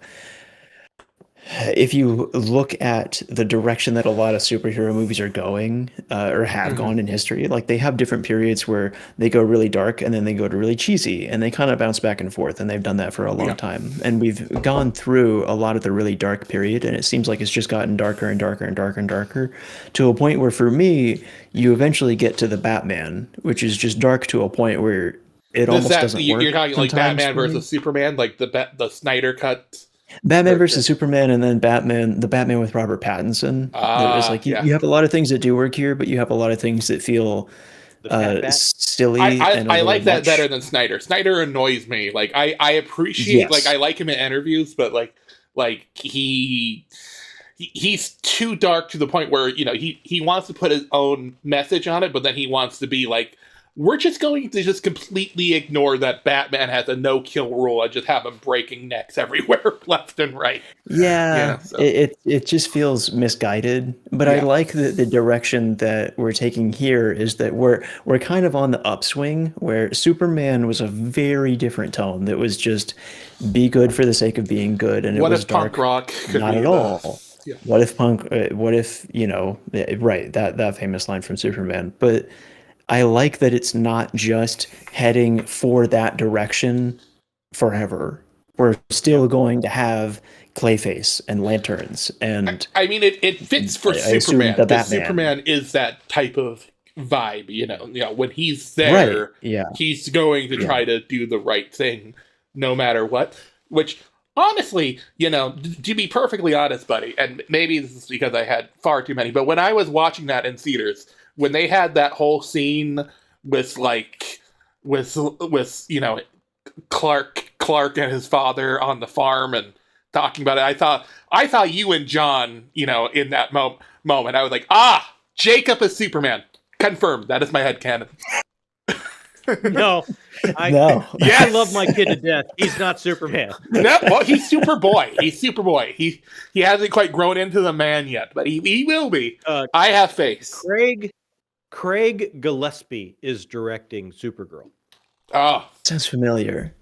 if you look at the direction that a lot of superhero movies are going, or have gone in history, like they have different periods where they go really dark and then they go to really cheesy, and they kind of bounce back and forth, and they've done that for a long time. And we've gone through a lot of the really dark period, and it seems like it's just gotten darker and darker and darker and darker, to a point where, for me, you eventually get to the Batman, which is just dark to a point where it almost doesn't work. You're talking like Batman versus Superman, like the Snyder cut. Batman versus Superman, and then the Batman with Robert Pattinson. It's like you have a lot of things that do work here, but you have a lot of things that feel silly. I like that better than Snyder. Snyder annoys me. Like I appreciate, like I like him in interviews, but like he's too dark to the point where, you know, he wants to put his own message on it, but then he wants to be like, we're just going to just completely ignore that Batman has a no-kill rule and just have him breaking necks everywhere, left and right. Yeah, it just feels misguided. But I like the direction that we're taking here, is that we're kind of on the upswing, where Superman was a very different tone. That was just be good for the sake of being good, and what it was if dark. punk rock could not be at all. Yeah. What if, you know, right, that famous line from Superman. But I like that it's not just heading for that direction forever. We're still going to have Clayface and lanterns, and I mean it fits for Superman. Because Superman is that type of vibe, you know. When he's there, he's going to try to do the right thing no matter what. Which, honestly, you know, to be perfectly honest, buddy, and maybe this is because I had far too many, but when I was watching that in theaters, when they had that whole scene with you know, Clark and his father on the farm and talking about it, I thought you and John, you know, in that moment, I was like, Jacob is Superman. Confirmed. That is my headcanon. No. I love my kid to death. He's not Superman. No, well, he's Superboy. He's Superboy. He hasn't quite grown into the man yet, but he will be. I have faith. Craig Gillespie is directing Supergirl. Oh, sounds familiar.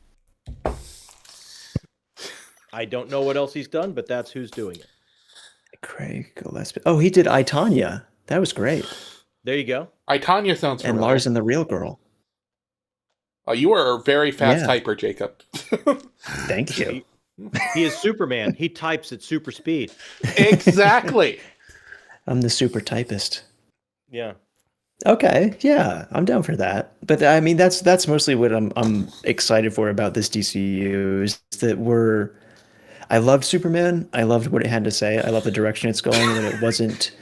I don't know what else he's done, but that's who's doing it. Craig Gillespie. Oh, he did I, Tonya. That was great. There you go. I, Tonya sounds familiar. And Lars and the Real Girl. Oh, you are a very fast typer, Jacob. Thank you. He is Superman. He types at super speed. Exactly. I'm the super typist. Yeah. Okay, yeah, I'm down for that. But I mean, that's mostly what I'm excited for about this DCU, is that I loved Superman. I loved what it had to say. I love the direction it's going, and it wasn't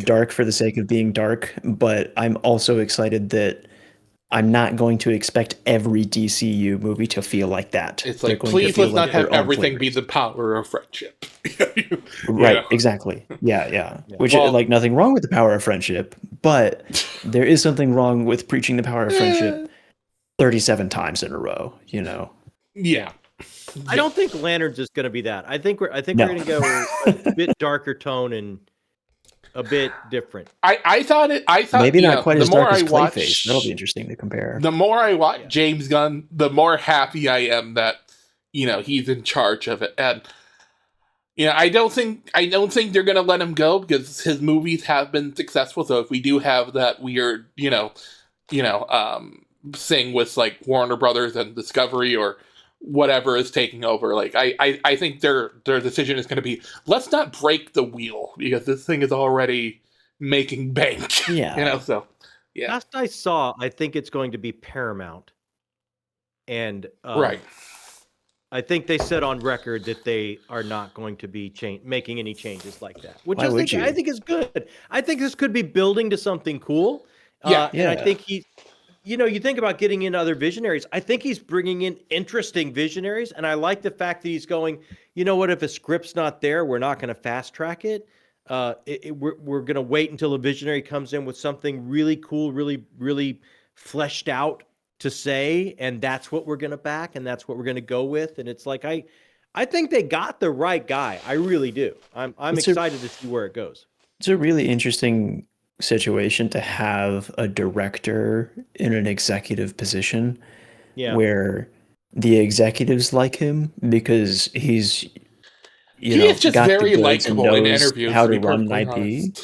dark for the sake of being dark. But I'm also excited that I'm not going to expect every DCU movie to feel like that. It's like, please let's not have everything be the power of friendship. Right, exactly. Yeah. Which, like, nothing wrong with the power of friendship, but there is something wrong with preaching the power of friendship 37 times in a row, you know? Yeah. I don't think Lanterns is going to be that. I think we're going to go a bit darker tone and a bit different. I thought maybe not quite as dark as Clayface. That'll be interesting to compare. The more I watch James Gunn, the more happy I am that, you know, he's in charge of it. And you know, I don't think they're gonna let him go, because his movies have been successful. So if we do have that weird, thing with like Warner Brothers and Discovery or whatever is taking over, like I think their decision is going to be, let's not break the wheel, because this thing is already making bank. Yeah, you know. So yeah. Last I saw, I think it's going to be Paramount, and right. I think they said on record that they are not going to be making any changes like that, which I think is good. I think this could be building to something cool. And I think you think about getting in other visionaries. I think he's bringing in interesting visionaries. And I like the fact that he's going, you know what, if a script's not there, we're not going to fast track it. We're going to wait until a visionary comes in with something really cool, really, really fleshed out to say. And that's what we're going to back. And that's what we're going to go with. And it's like, I think they got the right guy. I really do. I'm excited to see where it goes. It's a really interesting situation to have a director in an executive position where the exexecutives like him because he's is just very likable in interviews. How to run an IP.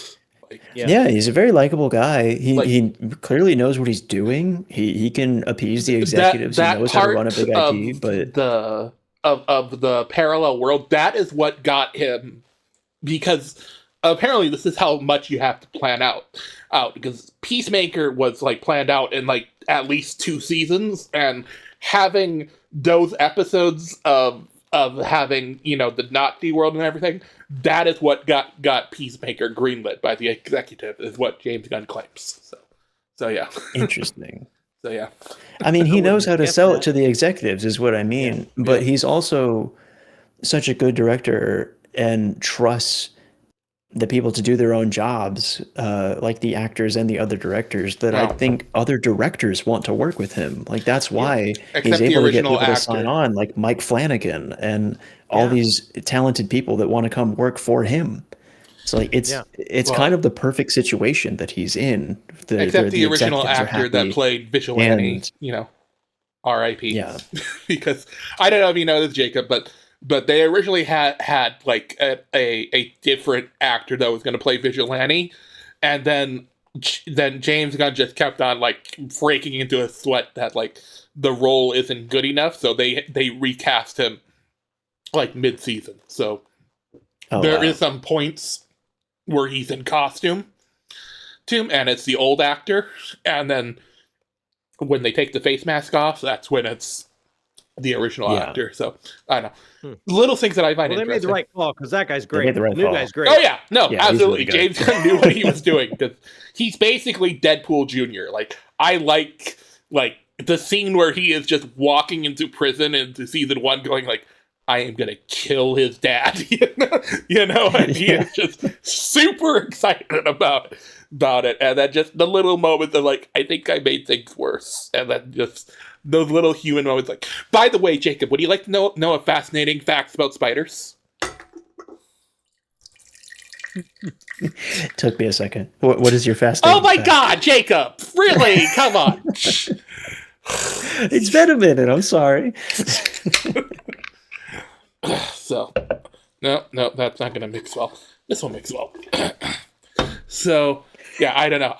He's a very likable guy. He clearly knows what he's doing. He can appease the executives. He knows how to run a big IP. But of the parallel world, that is what got him, because apparently this is how much you have to plan out because Peacemaker was like planned out in like at least 2 seasons, and having those episodes of having, the Nazi world and everything, that is what got Peacemaker greenlit by the executive, is what James Gunn claims. So yeah. Interesting. So yeah. I mean, he knows how to sell it to the executives is what I mean, Yeah. But he's also such a good director and trusts the people to do their own jobs, like the actors and the other directors, that I think other directors want to work with him. Like that's why he's able to get people to sign on, like Mike Flanagan and all these talented people that want to come work for him. So like it's kind of the perfect situation that he's in. Except the original actor that played Vigilante, R.I.P. Yeah. Because I don't know if you know this, Jacob, but they originally had like a different actor that was going to play Vigilante, and then James Gunn just kept on like breaking into a sweat that like the role isn't good enough, so they recast him like mid-season. So there is some points where he's in costume, and it's the old actor, and then when they take the face mask off, that's when it's the original actor. So I don't know. Little things that I find interesting. They made the right call because that guy's great. The new guy's great. Oh yeah, no, absolutely. Really James Gunn knew what he was doing because he's basically Deadpool Jr. Like I like the scene where he is just walking into prison into season 1, going like, I am gonna kill his dad. And he is just super excited about it, and then just the little moments of like, I think I made things worse, and then just those little human moments. Like, by the way, Jacob, would you like to know a fascinating fact about spiders? Took me a second. What is your fascinating? Oh my God, Jacob! Really? Come on. It's been a minute. I'm sorry. So, no, that's not gonna mix well. This will mix well. So, yeah, I don't know.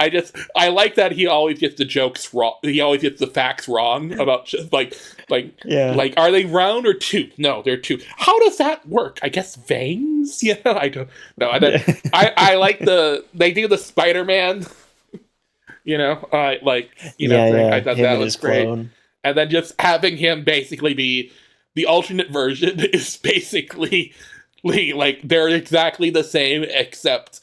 I like that he always gets the jokes wrong. He always gets the facts wrong about just like, are they round or 2? No, they're 2. How does that work? I guess veins. I don't know. I like they do the Spider-Man. I thought that was great. Clone. And then just having him basically be the alternate version is basically like they're exactly the same, except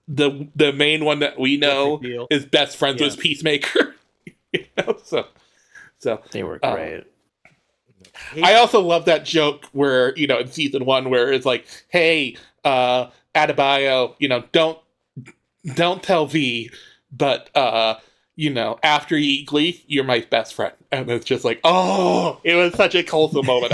the main one that we know is best friends with Peacemaker. So they were great. I also love that joke where in season 1 where it's like, hey, Adebayo, don't tell V, but after you eat Glee, you're my best friend. And it's just like, oh, it was such a wholesome moment.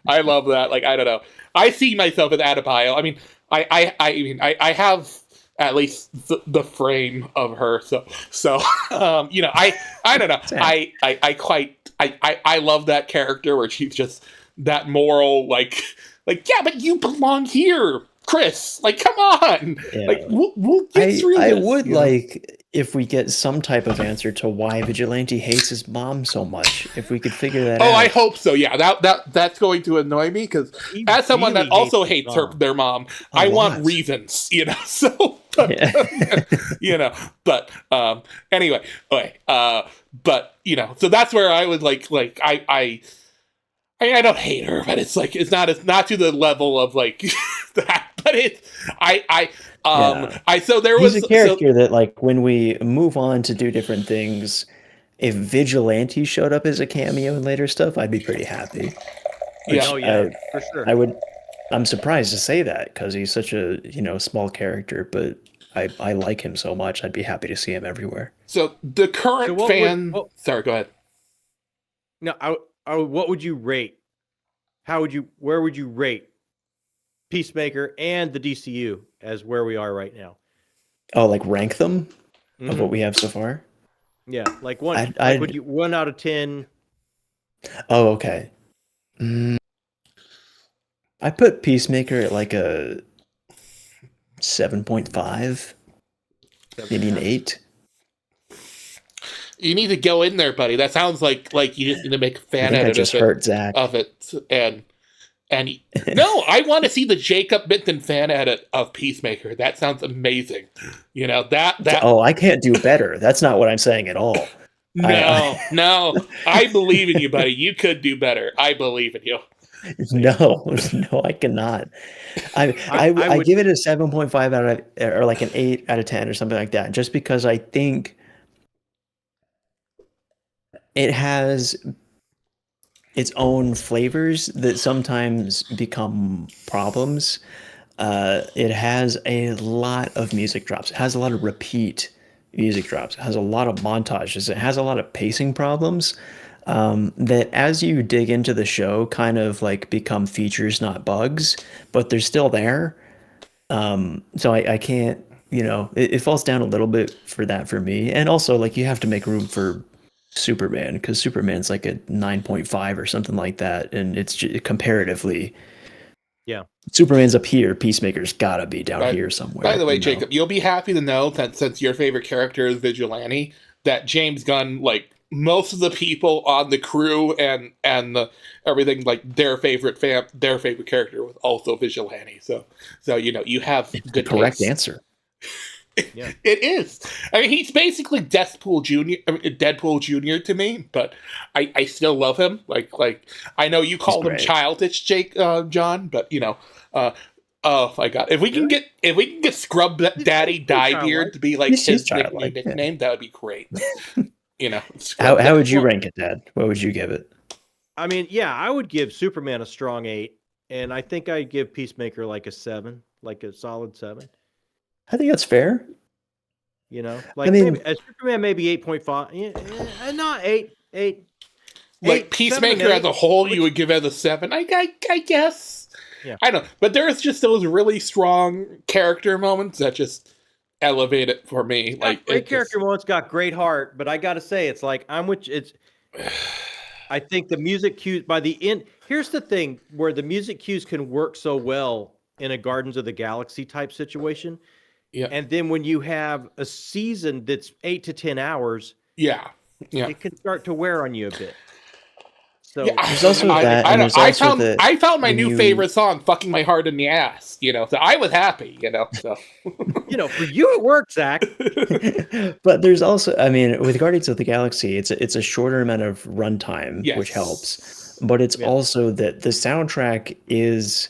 I love that. Like, I don't know. I see myself as Adebayo. I mean, I have at least the frame of her. So I don't know. I love that character where she's just that moral, like, yeah, but you belong here, Chris. Like, come on. Yeah. Like, we'll get through this. I would like if we get some type of answer to why Vigilante hates his mom so much. If we could figure that out. Oh, I hope so. Yeah, that's going to annoy me because as someone that also hates their mom, I want reasons. So. But anyway, okay. But so that's where I was like I don't hate her, but it's like it's not to the level of like that. But He's a character that, like, when we move on to do different things, if Vigilante showed up as a cameo in later stuff, I'd be pretty happy. For sure. I'm surprised to say that because he's such a small character, but I like him so much. I'd be happy to see him everywhere. So the current sorry, go ahead. No, what would you rate? Where would you rate Peacemaker and the DCU as where we are right now? Oh, like rank them of what we have so far? Yeah, like would you 1 out of 10? Oh, okay. I put Peacemaker at like a 7.5, maybe an 8. You need to go in there, buddy. That sounds like you just need to make a fan edit of it. And no, I want to see the Jakob Minton fan edit of Peacemaker. That sounds amazing. That. Oh, I can't do better. That's not what I'm saying at all. No. I believe in you, buddy. You could do better. I believe in you. No, I cannot. I give it a 7.5 out of, or like an 8 out of 10 or something like that, just because I think it has its own flavors that sometimes become problems. It has a lot of music drops. It has a lot of repeat music drops. It has a lot of montages. It has a lot of pacing problems that as you dig into the show kind of like become features, not bugs, but they're still there. So I can't, it falls down a little bit for that for me. And also like you have to make room for Superman because Superman's like a 9.5 or something like that. And it's just comparatively, Superman's up here. Peacemaker's gotta be down here somewhere. By the way, Jacob, you'll be happy to know that since your favorite character is Vigilante, that James Gunn, like most of the people on the crew and everything, like their favorite character was also Vigilante. So you have good correct taste. Answer. Yeah, it is. I mean, he's basically Deadpool Jr. to me, but I still love him. Like I know you called him childish, John, but oh my God, if we can get Scrub Daddy Diebeard to be like his nickname, that would be great. How would you rank it, Dad? What would you give it? I mean, I would give Superman a strong 8, and I think I'd give Peacemaker like a 7, like a solid 7. I think that's fair. Like maybe Superman maybe 8.5. Not 8. Like Peacemaker as a whole, you would give it a 7. I guess. Yeah. I don't know, but there's just those really strong character moments that just elevate it for me. Like great character moments, got great heart, but I gotta say, it's like I think the music cues by the end. Here's the thing where the music cues can work so well in a Guardians of the Galaxy type situation. Yeah. And then when you have a season that's 8 to 10 hours, it can start to wear on you a bit. So there's also that. I found my new favorite song, "Fucking My Heart in the Ass." So I was happy. So for you it worked, Zach. But there's also, I mean, with Guardians of the Galaxy, it's a shorter amount of runtime, which helps. But it's also that the soundtrack is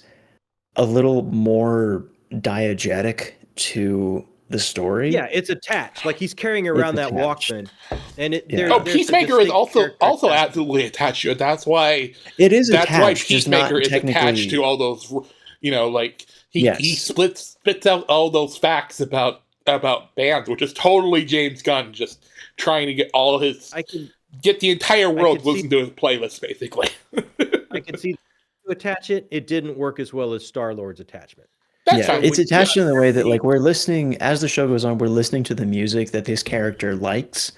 a little more diegetic to the story. Yeah, it's attached. Like he's carrying around that Walkman, and Peacemaker is also absolutely attached to it. That's why it is. That's why Peacemaker is attached to all those. Like he spits out all those facts about bands, which is totally James Gunn just trying to get all his get the entire world to listen to his playlist, basically. I can see to attach it. It didn't work as well as Star-Lord's attachment. It's attached in the way that like we're listening as the show goes on, we're listening to the music that this character likes.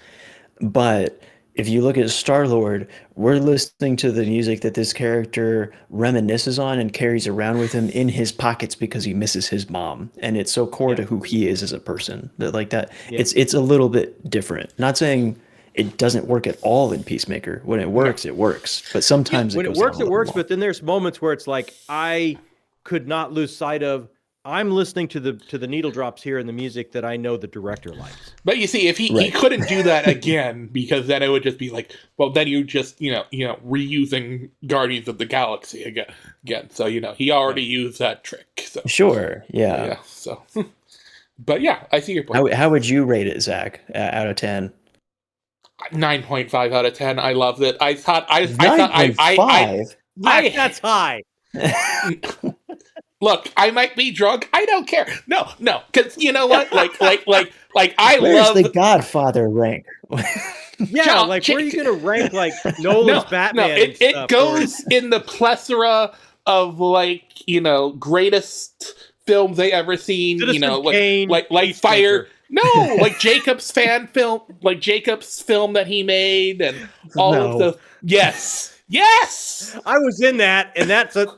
But if you look at Star-Lord, we're listening to the music that this character reminisces on and carries around with him in his pockets because he misses his mom. And it's so core to who he is as a person that like that. Yeah. It's a little bit different. Not saying it doesn't work at all in Peacemaker. When it works, it works. But sometimes when it works, it works. But then there's moments where it's like I could not lose sight of. I'm listening to the needle drops here in the music that I know the director likes. But you see, if he couldn't do that again, because then it would just be like, well, then you just reusing Guardians of the Galaxy again. So he already used that trick. So sure, yeah. So But yeah, I see your point. How would you rate it, Zach, out of 10? 9.5 out of 10. I loved it. I thought that's high. Look, I might be drunk. I don't care. No, because you know what? Like I Where's love the Godfather rank. Yeah, John, where are you gonna rank Nolan's Batman? It goes in the plethora of greatest films they ever seen. Citizen Kane, like Fire. No, like Jacob's film that he made, and all of the yes. I was in that, and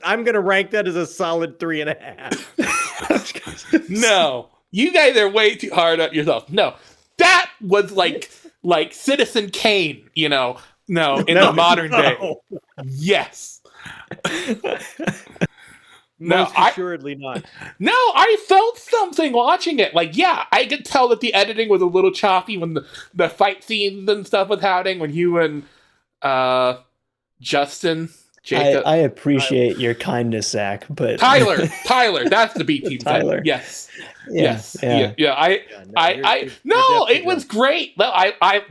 I'm gonna rank that as a solid 3.5. No, you guys are way too hard on yourself. No, that was like Citizen Kane, No, the modern day. Yes. Most assuredly not. No, I felt something watching it. I could tell that the editing was a little choppy when the fight scenes and stuff was happening when you and Justin, Jacob. I appreciate your kindness, Zach, but Tyler, that's the B team. Tyler. Yes. Yeah. It was great. No,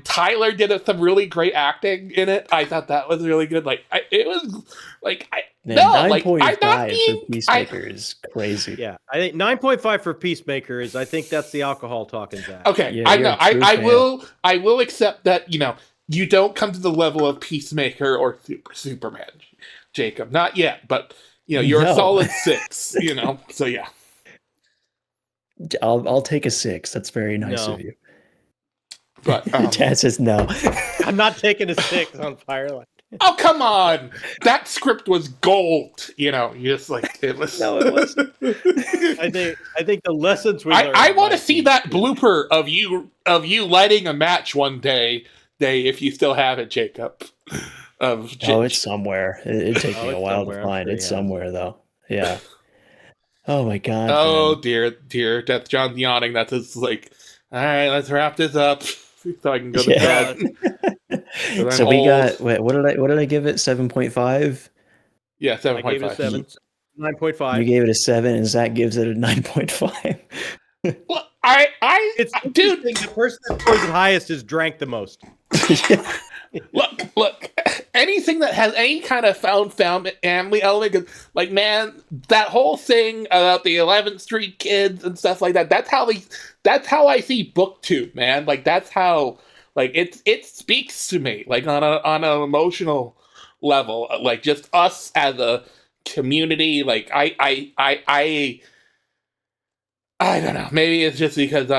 Tyler did some really great acting in it. I thought that was really good. 9.5 for Peacemaker is crazy. Yeah, I think 9.5 for Peacemaker is. I think that's the alcohol talking, Zach. Okay, yeah, I know. I will accept that. You don't come to the level of Peacemaker or Superman, Jacob. Not yet, but you're a solid 6. So yeah. I'll take a 6. That's very nice of you. But Dad says no. I'm not taking a 6 on Firelight. Oh, come on! That script was gold. You just it was. No, it wasn't. I think the lessons we learned. I want to see that blooper of you lighting a match one day if you still have it, Jacob. It's somewhere. It'd take me a while to find. It's somewhere though. Yeah. Oh my god. Oh man. dear. That's John's yawning. That's just all right, let's wrap this up so I can go to bed. So we got what did I give it? 7.5? Yeah, 7.5. I gave it a 7. 9.5. You gave it a 7 and Zach gives it a 9.5. Well, it's dude. The person that scores the highest is drank the most. Look. Anything that has any kind of found family element, man, that whole thing about the 11th Street kids and stuff like that. That's how I see BookTube, man. That's how it speaks to me on an emotional level. Just us as a community. I don't know. Maybe it's just because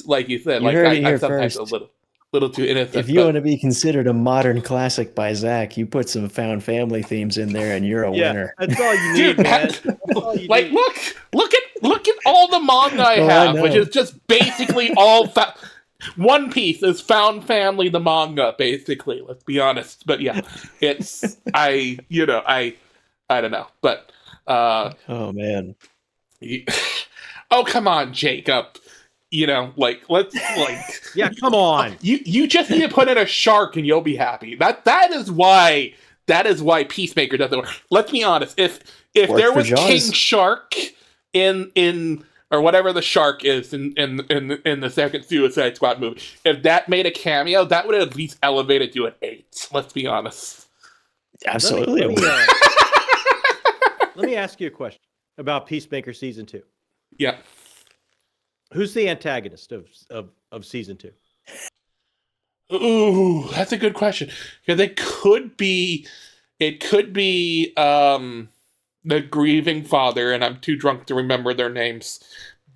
like you said, I'm sometimes a little too innocent. If you want to be considered a modern classic by Zach, you put some found family themes in there, and you're a winner. That's all you need, man. Look at all the manga I have, which is just basically all One Piece is found family, the manga, basically. Let's be honest, but yeah, it's I don't know, but oh man, oh come on, Jacob. Let's yeah, come on. You just need to put in a shark and you'll be happy. That is why Peacemaker doesn't work. Let's be honest. If there was King Shark in or whatever the shark is in the second Suicide Squad movie, if that made a cameo, that would at least elevate it to an 8. Let's be honest. Absolutely. Let me ask you a question about Peacemaker season 2. Yeah. Who's the antagonist of season 2? Ooh, that's a good question. Because it could be the grieving father, and I'm too drunk to remember their names.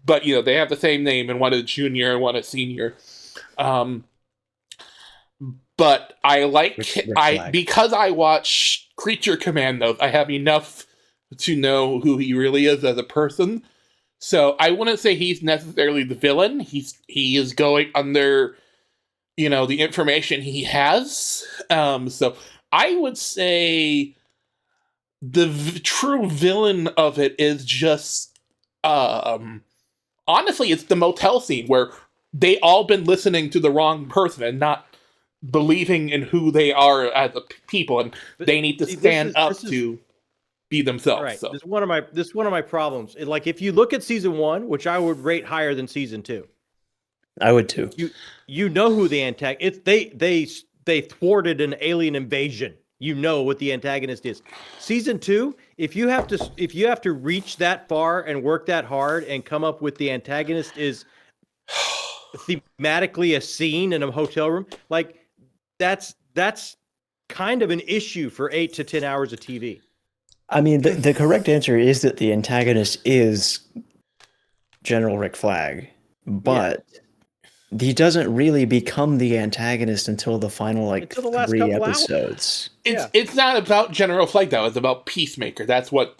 But they have the same name, and one is junior and one is senior. But because I watch Creature Commandos, I have enough to know who he really is as a person. So I wouldn't say he's necessarily the villain. He is going under, the information he has. So I would say the true villain of it is just, honestly, it's the motel scene where they all been listening to the wrong person and not believing in who they are as a people, and they need to stand up to. be themselves. Right. So. This is one of my problems. Like, if you look at season 1, which I would rate higher than season 2, I would too. You know who the antagonist. They thwarted an alien invasion. You know what the antagonist is. Season 2, if you have to reach that far and work that hard and come up with the antagonist is thematically a scene in a hotel room, like that's kind of an issue for 8 to 10 hours of TV. I mean, the correct answer is that the antagonist is General Rick Flag, but he doesn't really become the antagonist until the final Until the last 3 couple episodes. It's not about General Flag though. It's about Peacemaker. That's what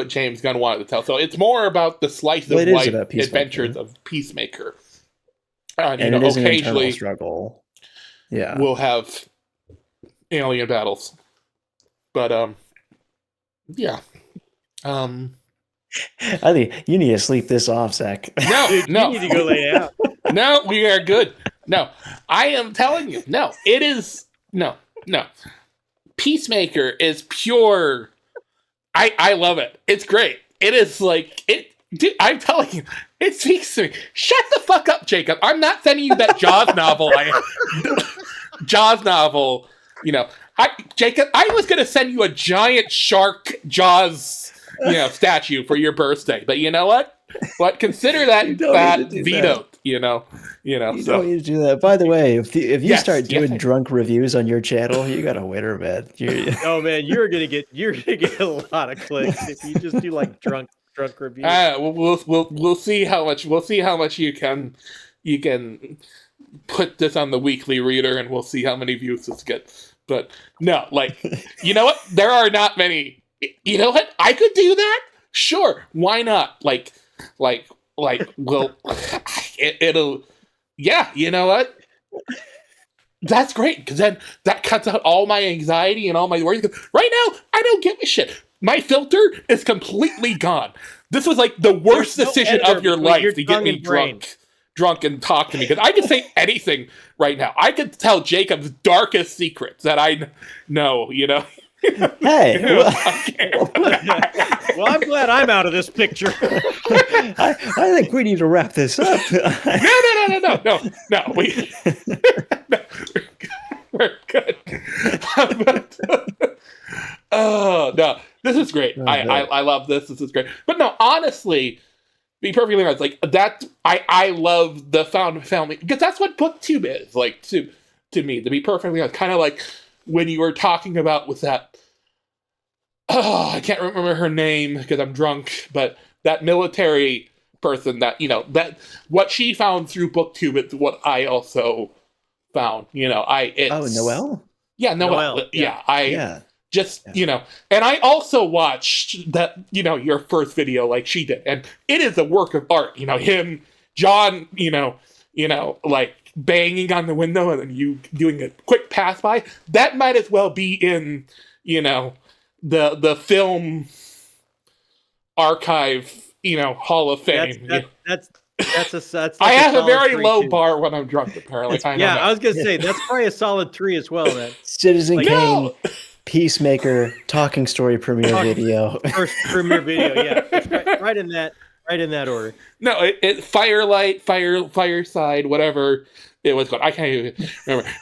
James Gunn wanted to tell. So it's more about the slice of life adventures of Peacemaker. And it is an internal struggle. Yeah, we'll have alien battles, but yeah. I think you need to sleep this off, Zach. No, You need to go lay out. No, we are good. No, I am telling you. No, it is no. Peacemaker is pure. I love it. It's great. It is like it. Dude, I'm telling you, it speaks to me. Shut the fuck up, Jacob. I'm not sending you that Jaws novel. Jaws novel. Jacob, I was gonna send you a giant shark Jaws, statue for your birthday. But you know what? Consider that vetoed. You don't need to do that. By the way, if you start doing drunk reviews on your channel, you got a winner, man. Oh man, you're gonna get a lot of clicks if you just do like drunk reviews. We'll see how much you can put this on the Weekly Reader, and we'll see how many views this gets. But no, you know what? There are not many. You know what? I could do that. Sure, why not? It'll. Yeah, you know what? That's great, because then that cuts out all my anxiety and all my worries. Right now, I don't give a shit. My filter is completely gone. This was like the worst decision of your life to get me drunk and talk to me, because I can say anything right now. I could tell Jacob's darkest secrets that I know, Hey, well, I'm glad I'm out of this picture. I think we need to wrap this up. No. We're good. Oh no, this is great. I love this. This is great. But no, honestly, be perfectly honest, that I love the found family, because that's what BookTube is to me. To be perfectly honest, kind of like when you were talking about with that. Oh, I can't remember her name because I'm drunk, but that military person that what she found through BookTube is what I also found. Noelle? Yeah, Noelle. Yeah. And I also watched that, your first video like she did, and it is a work of art. John, banging on the window and then you doing a quick pass by. That might as well be in, the film archive, Hall of Fame. That's I have a very low bar when I'm drunk, apparently. I was gonna say that's probably a solid 3 as well, man. Citizen Kane, Peacemaker, talking story premiere video. First premiere video, yeah. It's right in that order. No, it Firelight, Fireside, whatever it was called. I can't even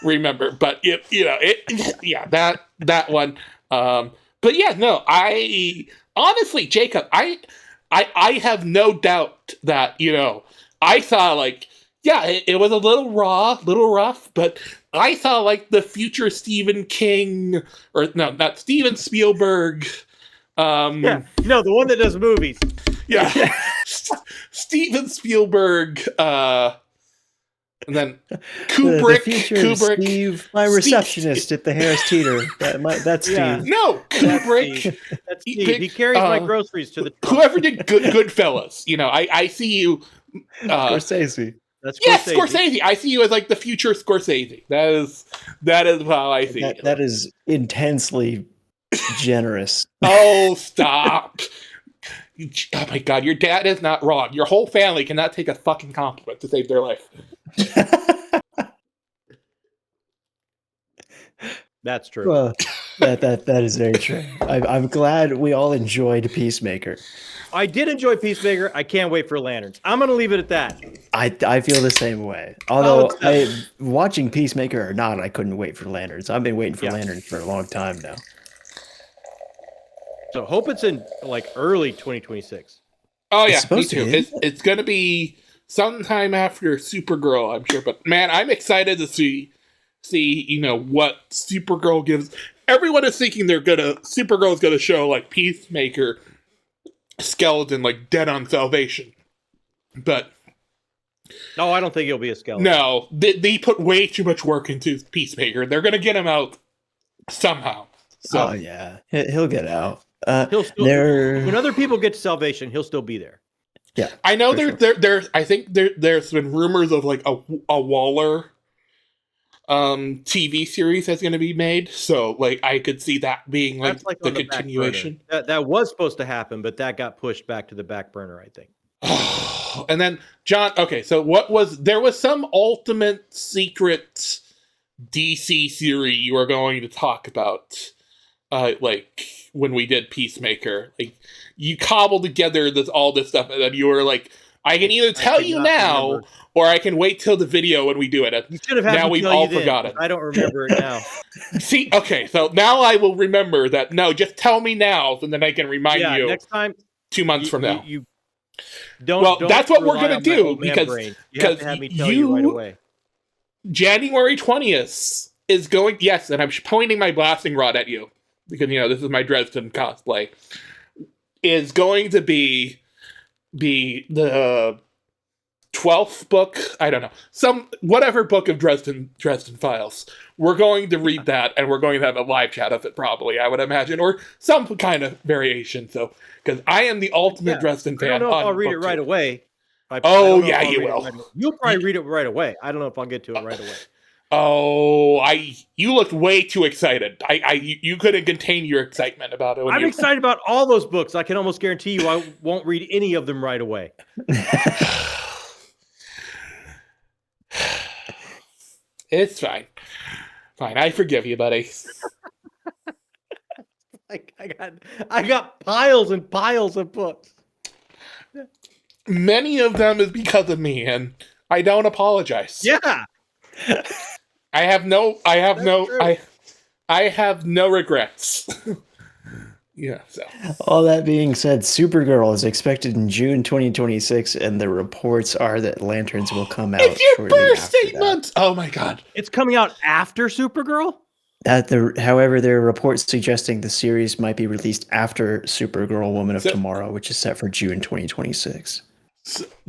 remember. But that one. But yeah, no, I honestly, Jacob, I have no doubt that, I saw it was a little raw, little rough, but I saw the future Stephen King, or no, not Steven Spielberg. The one that does movies. Yeah. Steven Spielberg, and then Kubrick. The future Steve, my receptionist at the Harris Teeter. That's Steve. Yeah. No, Kubrick. That's Steve. He carries my groceries to the top. Whoever did Goodfellas. I see you. Scorsese. That's Scorsese. Yes, Scorsese. I see you as the future Scorsese. That is how I see it. That is intensely generous. Oh, stop. Oh my God, your dad is not wrong. Your whole family cannot take a fucking compliment to save their life. That's true. That is very true. I'm glad we all enjoyed Peacemaker. I did enjoy Peacemaker. I can't wait for Lanterns. I'm going to leave it at that. I feel the same way. Although watching Peacemaker or not, I couldn't wait for Lanterns. I've been waiting for Lanterns for a long time now. So hope it's in like early 2026. Oh yeah, me too. It's going to be sometime after Supergirl, I'm sure. But man, I'm excited to see what Supergirl gives. Everyone is thinking Supergirl's gonna show like Peacemaker skeleton like dead on salvation, but no, I don't think he'll be a skeleton. No, they put way too much work into Peacemaker. They're gonna get him out somehow. So. Oh yeah, he'll get out. He'll still, when other people get to salvation, he'll still be there. Yeah, I know there's I think there's been rumors of like a Waller TV series that's going to be made, so like I could see that being like the continuation. That was supposed to happen, but that got pushed back to the back burner, I think. And then John, okay, so there was some ultimate secret DC series you were going to talk about, like when we did Peacemaker, like you cobbled together all this stuff, and then you were like, I can either tell you now. Remember. Or I can wait till the video when we do it. You should have had now we've all forgotten. I don't remember it now. See, okay, so now I will remember that. No, just tell me now, and then I can remind you. Next time, 2 months from now. You don't. That's what we're gonna do because you have to have me tell you right away. January 20th is going. Yes, and I'm pointing my blasting rod at you because this is my Dresden cosplay. Is going to be the 12th book, I don't know, whatever book of Dresden Files. We're going to read that, and we're going to have a live chat of it, probably, I would imagine, or some kind of variation. So, because I am the ultimate Dresden fan. I don't know if I'll read it right away. Oh yeah, you will. You'll probably read it right away. I don't know if I'll get to it right away. Oh, you looked way too excited. You couldn't contain your excitement about it. I'm excited about all those books. I can almost guarantee you I won't read any of them right away. It's fine. Fine, I forgive you, buddy. I got piles and piles of books. Many of them is because of me, and I don't apologize. Yeah. I have no regrets. Yeah, so. All that being said, Supergirl is expected in June 2026, and the reports are that Lanterns will come out. It's your birthday month! Oh my god. It's coming out after Supergirl? However, there are reports suggesting the series might be released after Supergirl Woman of Tomorrow, which is set for June 2026.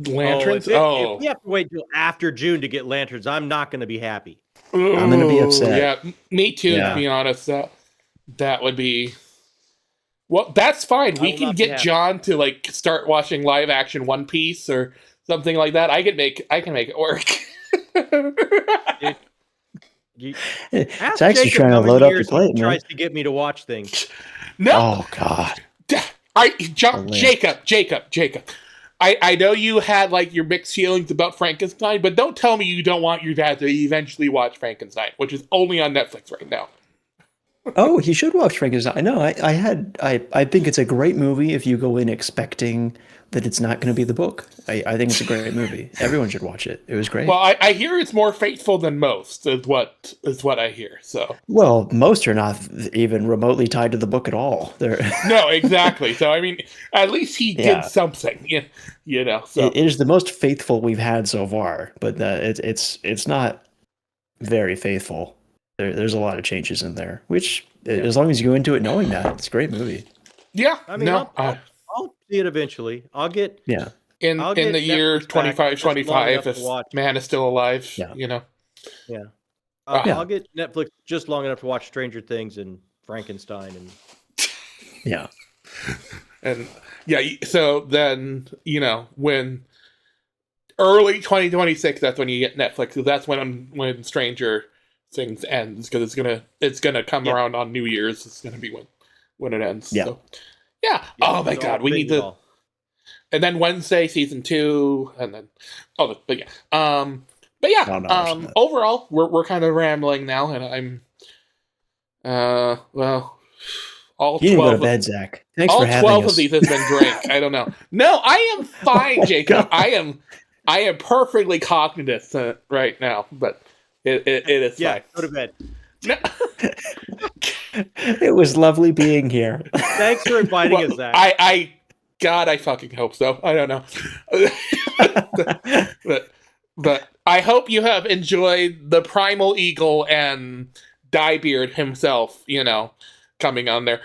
Lanterns? If we have to wait until after June to get Lanterns, I'm not going to be happy. I'm going to be upset. Yeah, me too, to be honest. That would be... Well, that's fine. We can get John to like start watching live action One Piece or something like that. I can make it work. It's actually Jacob trying to load up the plate, man. Tries to get me to watch things. No. Oh God. Jacob. I know you had like your mixed feelings about Frankenstein, but don't tell me you don't want your dad to eventually watch Frankenstein, which is only on Netflix right now. Oh, he should watch Frankenstein. I know. I think it's a great movie if you go in expecting that it's not going to be the book. I think it's a great movie. Everyone should watch it. It was great. Well, I hear it's more faithful than most, is what I hear. So. Well, most are not even remotely tied to the book at all. No, exactly. So I mean, at least he did something. So it is the most faithful we've had so far, but it's not very faithful. There's a lot of changes in there, which as long as you go into it knowing that, it's a great movie. Yeah, I mean, I'll see it eventually. I'll get in the year 2525 if man is still alive. Yeah. I'll get Netflix just long enough to watch Stranger Things and Frankenstein and and So then when early 2026, that's when you get Netflix. Because that's when Stranger Things ends, because it's gonna come around on New Year's. It's gonna be when it ends. So, oh my god, we need to. And then Wednesday season 2, and then overall we're kind of rambling now, and Well, all You need to go 12 to bed, Zach. Thanks all for having 12 us. of these has been drank. I don't know. No, I am fine, Jacob. I am perfectly cognizant right now, but it is fine. Go to bed. No. It was lovely being here. Thanks for inviting us, Zach. God, I fucking hope so. I don't know. but I hope you have enjoyed the Primal Eagle and Diebeard himself, coming on there.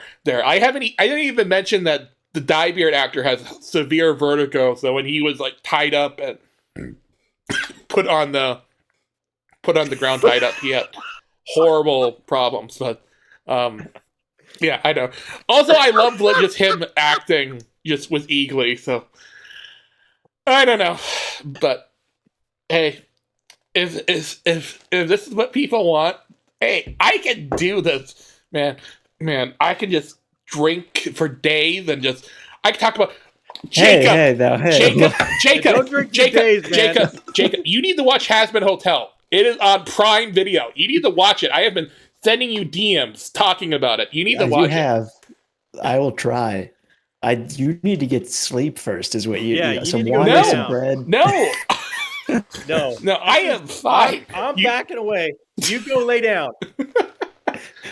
I didn't even mention that the Diebeard actor has severe vertigo, so when he was like tied up and put on the ground tied up, he had horrible problems. But yeah, I know. Also, I loved just him acting just with Eagly, so I don't know. But hey, if this is what people want, hey, I can do this, man. I can just drink for days and I can talk about Jacob. Don't drink for days, man. Jacob, you need to watch Hazbin Hotel. It is on Prime Video. You need to watch it. I have been sending you DMs talking about it. You need to watch it. I will try. You need to get sleep first, is what you need. You Some need to go water, lay some down. bread. No, I am fine. I'm backing away. You go lay down.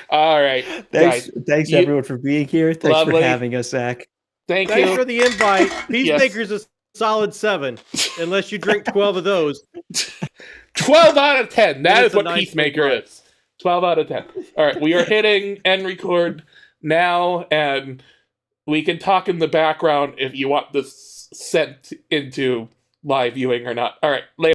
All right. Thanks everyone for being here. Thanks for having us, Zach. Thanks for the invite. Peacemaker's a solid 7, unless you drink 12 of those. 12 out of 10. That is what Peacemaker is. 12 out of 10. All right, we are hitting end record now, and we can talk in the background if you want this sent into live viewing or not. All right, later.